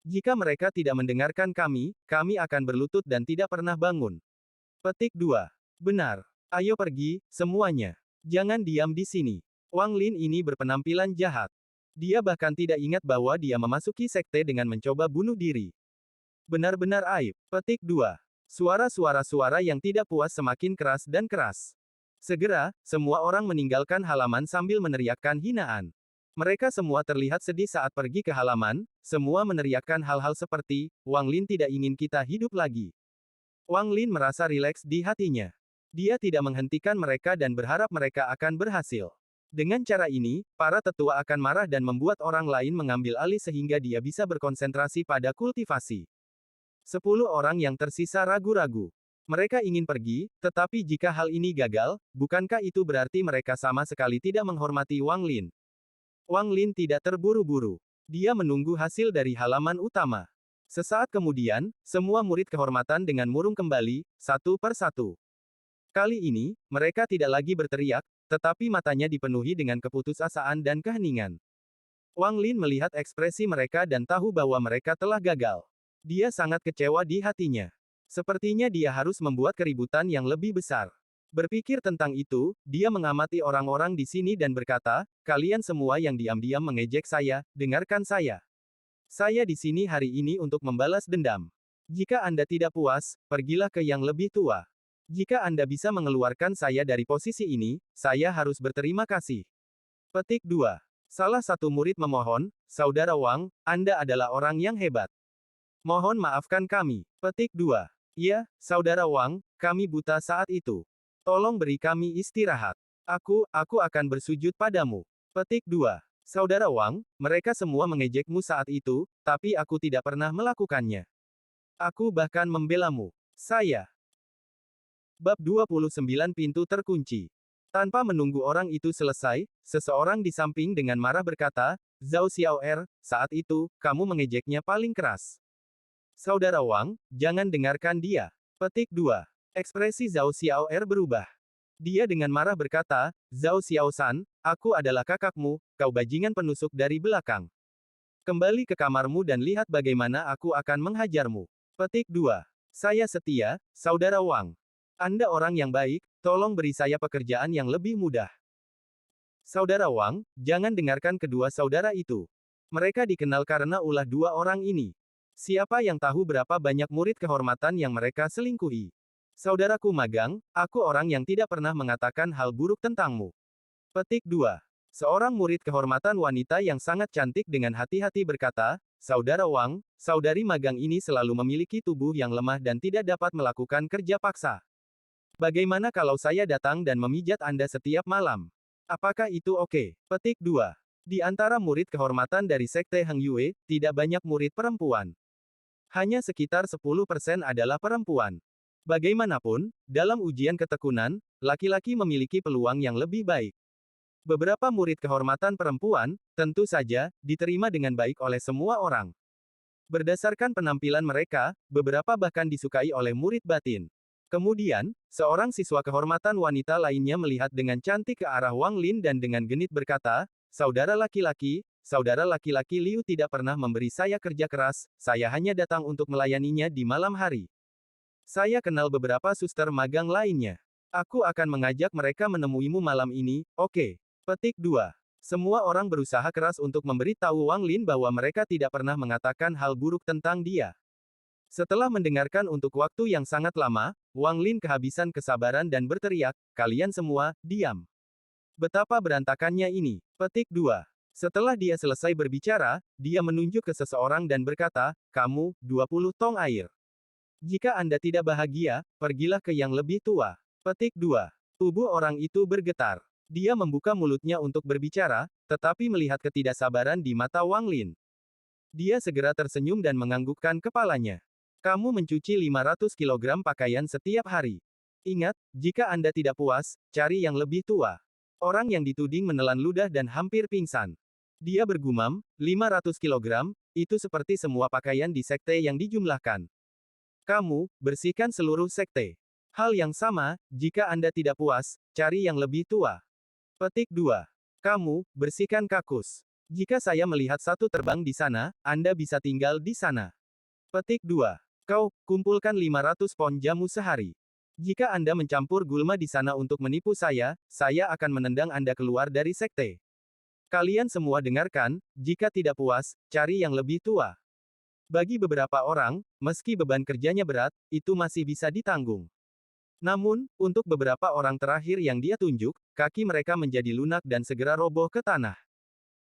Jika mereka tidak mendengarkan kami akan berlutut dan tidak pernah bangun. Petik 2. Benar. Ayo pergi, semuanya. Jangan diam di sini. Wang Lin ini berpenampilan jahat. Dia bahkan tidak ingat bahwa dia memasuki sekte dengan mencoba bunuh diri. Benar-benar aib. Petik 2. Suara-suara yang tidak puas semakin keras dan keras. Segera, semua orang meninggalkan halaman sambil meneriakkan hinaan. Mereka semua terlihat sedih saat pergi ke halaman, semua meneriakkan hal-hal seperti, "Wang Lin tidak ingin kita hidup lagi." Wang Lin merasa rileks di hatinya. Dia tidak menghentikan mereka dan berharap mereka akan berhasil. Dengan cara ini, para tetua akan marah dan membuat orang lain mengambil alih sehingga dia bisa berkonsentrasi pada kultivasi. 10 orang yang tersisa ragu-ragu. Mereka ingin pergi, tetapi jika hal ini gagal, bukankah itu berarti mereka sama sekali tidak menghormati Wang Lin? Wang Lin tidak terburu-buru. Dia menunggu hasil dari halaman utama. Sesaat kemudian, semua murid kehormatan dengan murung kembali, satu per satu. Kali ini, mereka tidak lagi berteriak, tetapi matanya dipenuhi dengan keputusasaan dan keheningan. Wang Lin melihat ekspresi mereka dan tahu bahwa mereka telah gagal. Dia sangat kecewa di hatinya. Sepertinya dia harus membuat keributan yang lebih besar. Berpikir tentang itu, dia mengamati orang-orang di sini dan berkata, "Kalian semua yang diam-diam mengejek saya, dengarkan saya. Saya di sini hari ini untuk membalas dendam. Jika Anda tidak puas, pergilah ke yang lebih tua. Jika Anda bisa mengeluarkan saya dari posisi ini, saya harus berterima kasih." Petik 2. Salah satu murid memohon, "Saudara Wang, Anda adalah orang yang hebat. Mohon maafkan kami." Petik 2. "Ya, Saudara Wang, kami buta saat itu. Tolong beri kami istirahat. Aku akan bersujud padamu." Petik 2. "Saudara Wang, mereka semua mengejekmu saat itu, tapi aku tidak pernah melakukannya. Aku bahkan membelamu. Saya." Bab 29 Pintu terkunci. Tanpa menunggu orang itu selesai, seseorang di samping dengan marah berkata, "Zhao Xiaoer, saat itu, kamu mengejeknya paling keras. Saudara Wang, jangan dengarkan dia." Petik 2. Ekspresi Zhao Xiaoer berubah. Dia dengan marah berkata, "Zhao Xiaoshan, aku adalah kakakmu, kau bajingan penusuk dari belakang. Kembali ke kamarmu dan lihat bagaimana aku akan menghajarmu." Petik 2. "Saya setia, Saudara Wang. Anda orang yang baik, tolong beri saya pekerjaan yang lebih mudah." Saudara Wang, jangan dengarkan kedua saudara itu. Mereka dikenal karena ulah dua orang ini. Siapa yang tahu berapa banyak murid kehormatan yang mereka selingkuhi? Saudaraku magang, aku orang yang tidak pernah mengatakan hal buruk tentangmu. Petik 2. Seorang murid kehormatan wanita yang sangat cantik dengan hati-hati berkata, "Saudara Wang, saudari magang ini selalu memiliki tubuh yang lemah dan tidak dapat melakukan kerja paksa. Bagaimana kalau saya datang dan memijat Anda setiap malam? Apakah itu oke?" Petik 2. Di antara murid kehormatan dari Sekte Heng Yue, tidak banyak murid perempuan. Hanya sekitar 10% adalah perempuan. Bagaimanapun, dalam ujian ketekunan, laki-laki memiliki peluang yang lebih baik. Beberapa murid kehormatan perempuan, tentu saja, diterima dengan baik oleh semua orang. Berdasarkan penampilan mereka, beberapa bahkan disukai oleh murid batin. Kemudian, seorang siswa kehormatan wanita lainnya melihat dengan cantik ke arah Wang Lin dan dengan genit berkata, Saudara laki-laki Liu tidak pernah memberi saya kerja keras, saya hanya datang untuk melayaninya di malam hari. Saya kenal beberapa suster magang lainnya. Aku akan mengajak mereka menemuimu malam ini, oke?" Petik 2. Semua orang berusaha keras untuk memberitahu Wang Lin bahwa mereka tidak pernah mengatakan hal buruk tentang dia. Setelah mendengarkan untuk waktu yang sangat lama, Wang Lin kehabisan kesabaran dan berteriak, "Kalian semua, diam. Betapa berantakannya ini." Petik 2. Setelah dia selesai berbicara, dia menunjuk ke seseorang dan berkata, "Kamu, 20 tong air. Jika Anda tidak bahagia, pergilah ke yang lebih tua." Petik 2. Tubuh orang itu bergetar. Dia membuka mulutnya untuk berbicara, tetapi melihat ketidaksabaran di mata Wang Lin. Dia segera tersenyum dan menganggukkan kepalanya. "Kamu mencuci 500 kilogram pakaian setiap hari. Ingat, jika Anda tidak puas, cari yang lebih tua." Orang yang dituding menelan ludah dan hampir pingsan. Dia bergumam, 500 kilogram, itu seperti semua pakaian di sekte yang dijumlahkan. "Kamu, bersihkan seluruh sekte. Hal yang sama, jika Anda tidak puas, cari yang lebih tua." Petik 2. "Kamu, bersihkan kakus. Jika saya melihat satu terbang di sana, Anda bisa tinggal di sana." Petik 2. "Kau, kumpulkan 500 pon jamu sehari. Jika Anda mencampur gulma di sana untuk menipu saya akan menendang Anda keluar dari sekte. Kalian semua dengarkan, jika tidak puas, cari yang lebih tua." Bagi beberapa orang, meski beban kerjanya berat, itu masih bisa ditanggung. Namun, untuk beberapa orang terakhir yang dia tunjuk, kaki mereka menjadi lunak dan segera roboh ke tanah.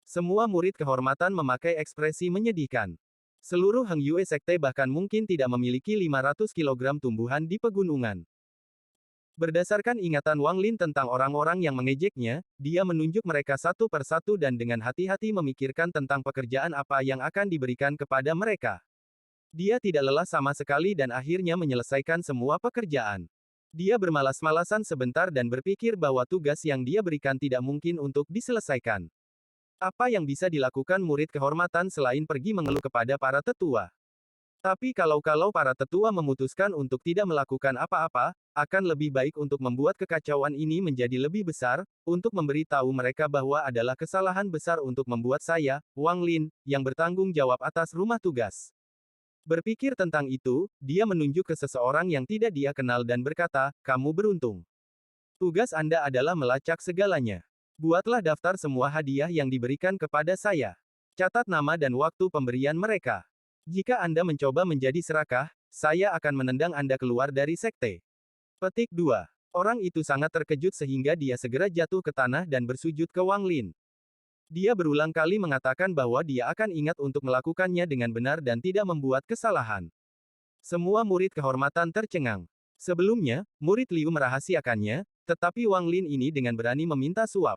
Semua murid kehormatan memakai ekspresi menyedihkan. Seluruh Heng Yue Sekte bahkan mungkin tidak memiliki 500 kilogram tumbuhan di pegunungan. Berdasarkan ingatan Wang Lin tentang orang-orang yang mengejeknya, dia menunjuk mereka satu persatu dan dengan hati-hati memikirkan tentang pekerjaan apa yang akan diberikan kepada mereka. Dia tidak lelah sama sekali dan akhirnya menyelesaikan semua pekerjaan. Dia bermalas-malasan sebentar dan berpikir bahwa tugas yang dia berikan tidak mungkin untuk diselesaikan. Apa yang bisa dilakukan murid kehormatan selain pergi mengeluh kepada para tetua? Tapi kalau para tetua memutuskan untuk tidak melakukan apa-apa, akan lebih baik untuk membuat kekacauan ini menjadi lebih besar, untuk memberi tahu mereka bahwa adalah kesalahan besar untuk membuat saya, Wang Lin, yang bertanggung jawab atas rumah tugas. Berpikir tentang itu, dia menunjuk ke seseorang yang tidak dia kenal dan berkata, "Kamu beruntung. Tugas Anda adalah melacak segalanya. Buatlah daftar semua hadiah yang diberikan kepada saya. Catat nama dan waktu pemberian mereka. Jika Anda mencoba menjadi serakah, saya akan menendang Anda keluar dari sekte." Petik 2. Orang itu sangat terkejut sehingga dia segera jatuh ke tanah dan bersujud ke Wang Lin. Dia berulang kali mengatakan bahwa dia akan ingat untuk melakukannya dengan benar dan tidak membuat kesalahan. Semua murid kehormatan tercengang. Sebelumnya, murid Liu merahasiakannya, tetapi Wang Lin ini dengan berani meminta suap.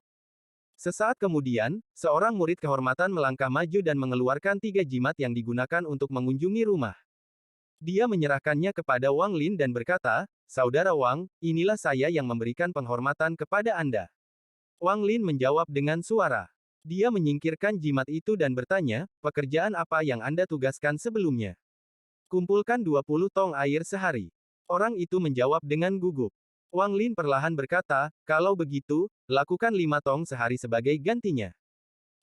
Sesaat kemudian, seorang murid kehormatan melangkah maju dan mengeluarkan 3 jimat yang digunakan untuk mengunjungi rumah. Dia menyerahkannya kepada Wang Lin dan berkata, "Saudara Wang, inilah saya yang memberikan penghormatan kepada Anda." Wang Lin menjawab dengan suara. Dia menyingkirkan jimat itu dan bertanya, "Pekerjaan apa yang Anda tugaskan sebelumnya?" "Kumpulkan 20 tong air sehari." Orang itu menjawab dengan gugup. Wang Lin perlahan berkata, "Kalau begitu, lakukan 5 tong sehari sebagai gantinya."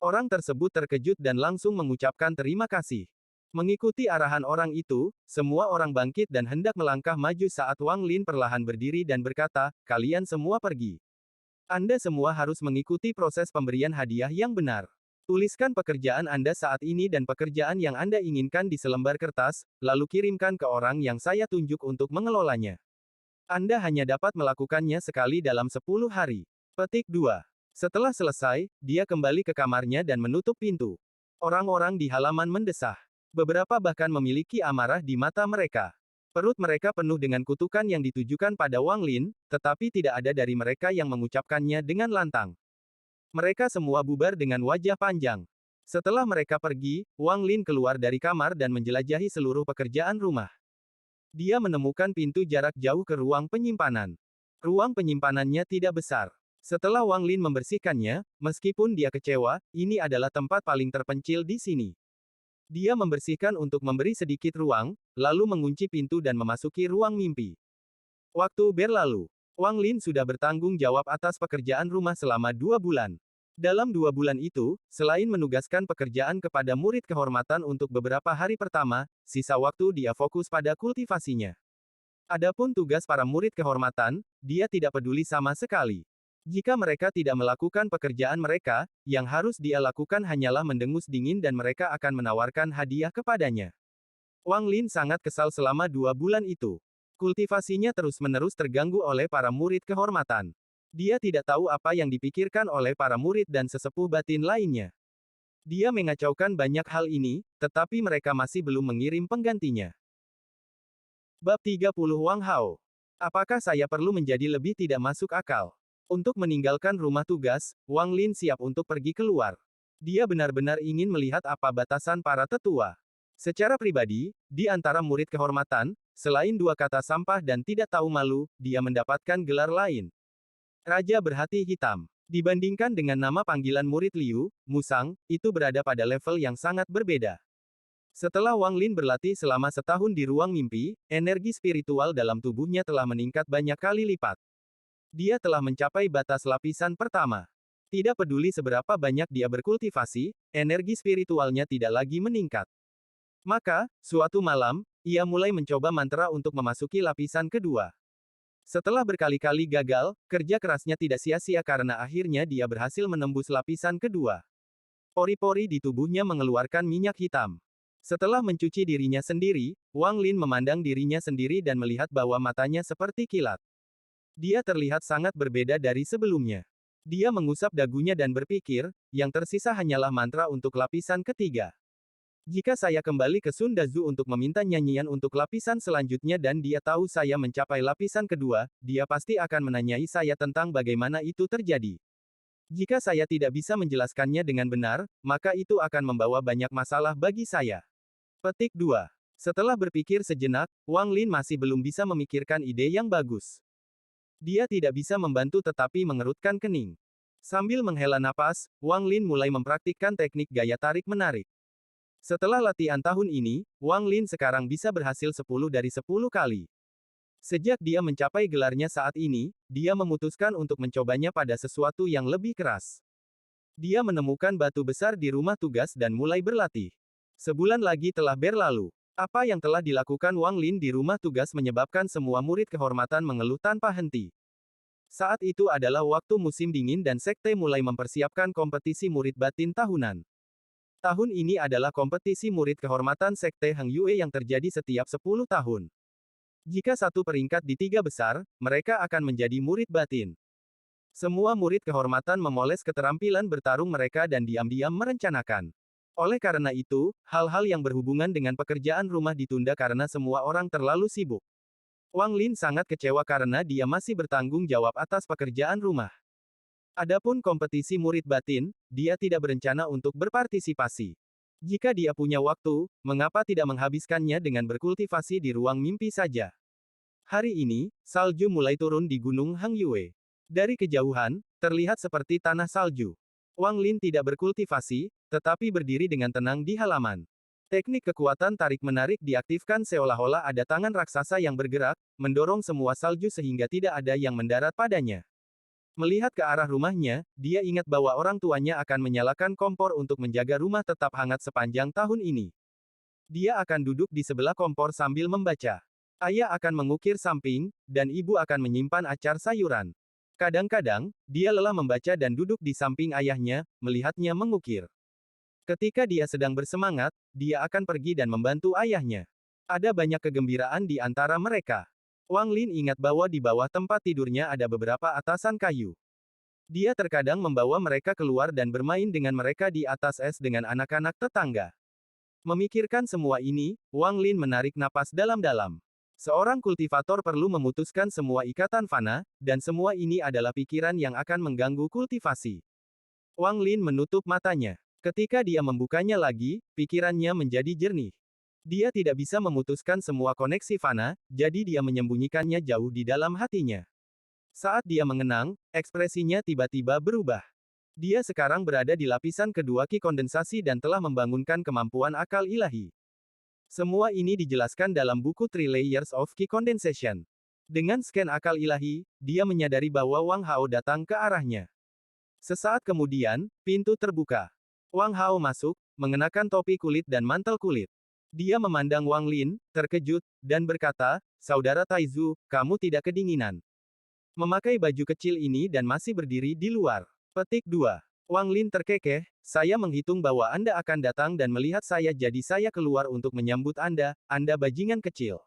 Orang tersebut terkejut dan langsung mengucapkan terima kasih. Mengikuti arahan orang itu, semua orang bangkit dan hendak melangkah maju saat Wang Lin perlahan berdiri dan berkata, "Kalian semua pergi. Anda semua harus mengikuti proses pemberian hadiah yang benar. Tuliskan pekerjaan Anda saat ini dan pekerjaan yang Anda inginkan di selembar kertas, lalu kirimkan ke orang yang saya tunjuk untuk mengelolanya. Anda hanya dapat melakukannya sekali dalam 10 hari." Petik 2. Setelah selesai, dia kembali ke kamarnya dan menutup pintu. Orang-orang di halaman mendesah. Beberapa bahkan memiliki amarah di mata mereka. Perut mereka penuh dengan kutukan yang ditujukan pada Wang Lin, tetapi tidak ada dari mereka yang mengucapkannya dengan lantang. Mereka semua bubar dengan wajah panjang. Setelah mereka pergi, Wang Lin keluar dari kamar dan menjelajahi seluruh pekerjaan rumah. Dia menemukan pintu jarak jauh ke ruang penyimpanan. Ruang penyimpanannya tidak besar. Setelah Wang Lin membersihkannya, meskipun dia kecewa, ini adalah tempat paling terpencil di sini. Dia membersihkan untuk memberi sedikit ruang, lalu mengunci pintu dan memasuki ruang mimpi. Waktu berlalu. Wang Lin sudah bertanggung jawab atas pekerjaan rumah selama 2 bulan. Dalam 2 bulan itu, selain menugaskan pekerjaan kepada murid kehormatan untuk beberapa hari pertama, sisa waktu dia fokus pada kultivasinya. Adapun tugas para murid kehormatan, dia tidak peduli sama sekali. Jika mereka tidak melakukan pekerjaan mereka, yang harus dia lakukan hanyalah mendengus dingin dan mereka akan menawarkan hadiah kepadanya. Wang Lin sangat kesal selama 2 bulan itu. Kultivasinya terus-menerus terganggu oleh para murid kehormatan. Dia tidak tahu apa yang dipikirkan oleh para murid dan sesepuh batin lainnya. Dia mengacaukan banyak hal ini, tetapi mereka masih belum mengirim penggantinya. Bab 30 Wang Hao. Apakah saya perlu menjadi lebih tidak masuk akal? Untuk meninggalkan rumah tugas, Wang Lin siap untuk pergi keluar. Dia benar-benar ingin melihat apa batasan para tetua. Secara pribadi, di antara murid kehormatan, selain 2 kata sampah dan tidak tahu malu, dia mendapatkan gelar lain. Raja berhati hitam. Dibandingkan dengan nama panggilan murid Liu, Musang, itu berada pada level yang sangat berbeda. Setelah Wang Lin berlatih selama setahun di ruang mimpi, energi spiritual dalam tubuhnya telah meningkat banyak kali lipat. Dia telah mencapai batas lapisan pertama. Tidak peduli seberapa banyak dia berkultivasi, energi spiritualnya tidak lagi meningkat. Maka, suatu malam, ia mulai mencoba mantra untuk memasuki lapisan kedua. Setelah berkali-kali gagal, kerja kerasnya tidak sia-sia karena akhirnya dia berhasil menembus lapisan kedua. Pori-pori di tubuhnya mengeluarkan minyak hitam. Setelah mencuci dirinya sendiri, Wang Lin memandang dirinya sendiri dan melihat bahwa matanya seperti kilat. Dia terlihat sangat berbeda dari sebelumnya. Dia mengusap dagunya dan berpikir, yang tersisa hanyalah mantra untuk lapisan ketiga. Jika saya kembali ke Sun Dazu untuk meminta nyanyian untuk lapisan selanjutnya dan dia tahu saya mencapai lapisan kedua, dia pasti akan menanyai saya tentang bagaimana itu terjadi. Jika saya tidak bisa menjelaskannya dengan benar, maka itu akan membawa banyak masalah bagi saya. Petik 2. Setelah berpikir sejenak, Wang Lin masih belum bisa memikirkan ide yang bagus. Dia tidak bisa membantu tetapi mengerutkan kening. Sambil menghela napas, Wang Lin mulai mempraktikkan teknik gaya tarik-menarik. Setelah latihan tahun ini, Wang Lin sekarang bisa berhasil 10 dari 10 kali. Sejak dia mencapai gelarnya saat ini, dia memutuskan untuk mencobanya pada sesuatu yang lebih keras. Dia menemukan batu besar di rumah tugas dan mulai berlatih. Sebulan lagi telah berlalu. Apa yang telah dilakukan Wang Lin di rumah tugas menyebabkan semua murid kehormatan mengeluh tanpa henti. Saat itu adalah waktu musim dingin dan sekte mulai mempersiapkan kompetisi murid batin tahunan. Tahun ini adalah kompetisi murid kehormatan Sekte Hang Yue yang terjadi setiap 10 tahun. Jika satu peringkat di 3 besar, mereka akan menjadi murid batin. Semua murid kehormatan memoles keterampilan bertarung mereka dan diam-diam merencanakan. Oleh karena itu, hal-hal yang berhubungan dengan pekerjaan rumah ditunda karena semua orang terlalu sibuk. Wang Lin sangat kecewa karena dia masih bertanggung jawab atas pekerjaan rumah. Adapun kompetisi murid batin, dia tidak berencana untuk berpartisipasi. Jika dia punya waktu, mengapa tidak menghabiskannya dengan berkultivasi di ruang mimpi saja? Hari ini, salju mulai turun di Gunung Hang Yue. Dari kejauhan, terlihat seperti tanah salju. Wang Lin tidak berkultivasi, tetapi berdiri dengan tenang di halaman. Teknik kekuatan tarik-menarik diaktifkan seolah-olah ada tangan raksasa yang bergerak, mendorong semua salju sehingga tidak ada yang mendarat padanya. Melihat ke arah rumahnya, dia ingat bahwa orang tuanya akan menyalakan kompor untuk menjaga rumah tetap hangat sepanjang tahun ini. Dia akan duduk di sebelah kompor sambil membaca. Ayah akan mengukir samping, dan ibu akan menyimpan acar sayuran. Kadang-kadang, dia lelah membaca dan duduk di samping ayahnya, melihatnya mengukir. Ketika dia sedang bersemangat, dia akan pergi dan membantu ayahnya. Ada banyak kegembiraan di antara mereka. Wang Lin ingat bahwa di bawah tempat tidurnya ada beberapa atasan kayu. Dia terkadang membawa mereka keluar dan bermain dengan mereka di atas es dengan anak-anak tetangga. Memikirkan semua ini, Wang Lin menarik napas dalam-dalam. Seorang kultivator perlu memutuskan semua ikatan fana, dan semua ini adalah pikiran yang akan mengganggu kultivasi. Wang Lin menutup matanya. Ketika dia membukanya lagi, pikirannya menjadi jernih. Dia tidak bisa memutuskan semua koneksi fana, jadi dia menyembunyikannya jauh di dalam hatinya. Saat dia mengenang, ekspresinya tiba-tiba berubah. Dia sekarang berada di lapisan kedua ki kondensasi dan telah membangunkan kemampuan akal ilahi. Semua ini dijelaskan dalam buku Three Layers of Ki Condensation. Dengan scan akal ilahi, dia menyadari bahwa Wang Hao datang ke arahnya. Sesaat kemudian, pintu terbuka. Wang Hao masuk, mengenakan topi kulit dan mantel kulit. Dia memandang Wang Lin, terkejut, dan berkata, "Saudara Taizu, kamu tidak kedinginan. Memakai baju kecil ini dan masih berdiri di luar." Petik 2. Wang Lin terkekeh, "Saya menghitung bahwa Anda akan datang dan melihat saya jadi saya keluar untuk menyambut Anda bajingan kecil."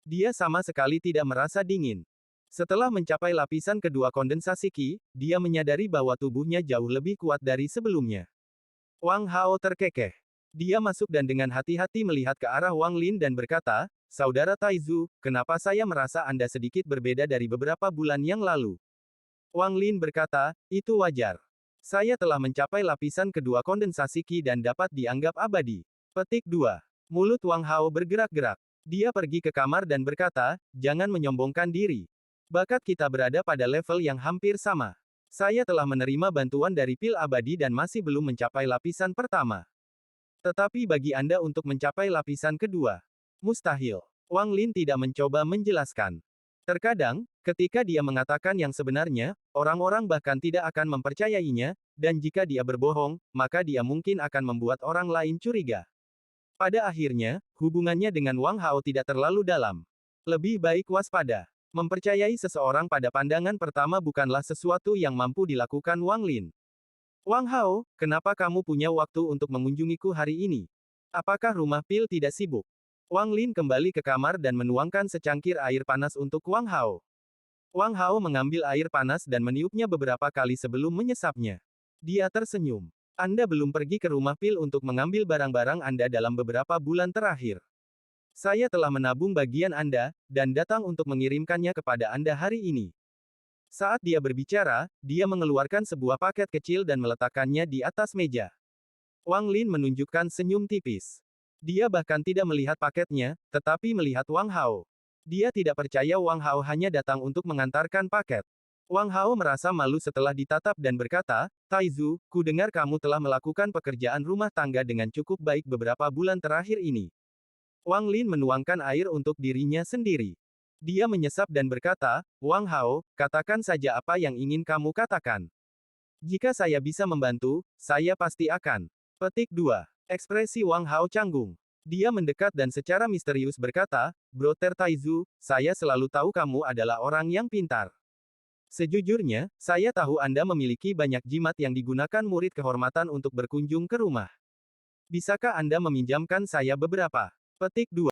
Dia sama sekali tidak merasa dingin. Setelah mencapai lapisan kedua kondensasi Qi, dia menyadari bahwa tubuhnya jauh lebih kuat dari sebelumnya. Wang Hao terkekeh. Dia masuk dan dengan hati-hati melihat ke arah Wang Lin dan berkata, "Saudara Taizu, kenapa saya merasa Anda sedikit berbeda dari beberapa bulan yang lalu?" Wang Lin berkata, "Itu wajar. Saya telah mencapai lapisan kedua kondensasi Qi dan dapat dianggap abadi." Petik 2. Mulut Wang Hao bergerak-gerak. Dia pergi ke kamar dan berkata, "Jangan menyombongkan diri. Bakat kita berada pada level yang hampir sama. Saya telah menerima bantuan dari pil abadi dan masih belum mencapai lapisan pertama. Tetapi bagi Anda untuk mencapai lapisan kedua, mustahil." Wang Lin tidak mencoba menjelaskan. Terkadang, ketika dia mengatakan yang sebenarnya, orang-orang bahkan tidak akan mempercayainya, dan jika dia berbohong, maka dia mungkin akan membuat orang lain curiga. Pada akhirnya, hubungannya dengan Wang Hao tidak terlalu dalam. Lebih baik waspada. Mempercayai seseorang pada pandangan pertama bukanlah sesuatu yang mampu dilakukan Wang Lin. "Wang Hao, kenapa kamu punya waktu untuk mengunjungiku hari ini? Apakah rumah pil tidak sibuk?" Wang Lin kembali ke kamar dan menuangkan secangkir air panas untuk Wang Hao. Wang Hao mengambil air panas dan meniupnya beberapa kali sebelum menyesapnya. Dia tersenyum. Anda belum pergi ke rumah Pil untuk mengambil barang-barang Anda dalam beberapa bulan terakhir. Saya telah menabung bagian Anda, dan datang untuk mengirimkannya kepada Anda hari ini. Saat dia berbicara, dia mengeluarkan sebuah paket kecil dan meletakkannya di atas meja. Wang Lin menunjukkan senyum tipis. Dia bahkan tidak melihat paketnya, tetapi melihat Wang Hao. Dia tidak percaya Wang Hao hanya datang untuk mengantarkan paket. Wang Hao merasa malu setelah ditatap dan berkata, Taizu, ku dengar kamu telah melakukan pekerjaan rumah tangga dengan cukup baik beberapa bulan terakhir ini. Wang Lin menuangkan air untuk dirinya sendiri. Dia menyesap dan berkata, Wang Hao, katakan saja apa yang ingin kamu katakan. Jika saya bisa membantu, saya pasti akan. Petik 2. Ekspresi Wang Hao canggung. Dia mendekat dan secara misterius berkata, Brother Taizu, saya selalu tahu kamu adalah orang yang pintar. Sejujurnya, saya tahu Anda memiliki banyak jimat yang digunakan murid kehormatan untuk berkunjung ke rumah. Bisakah Anda meminjamkan saya beberapa? Petik 2.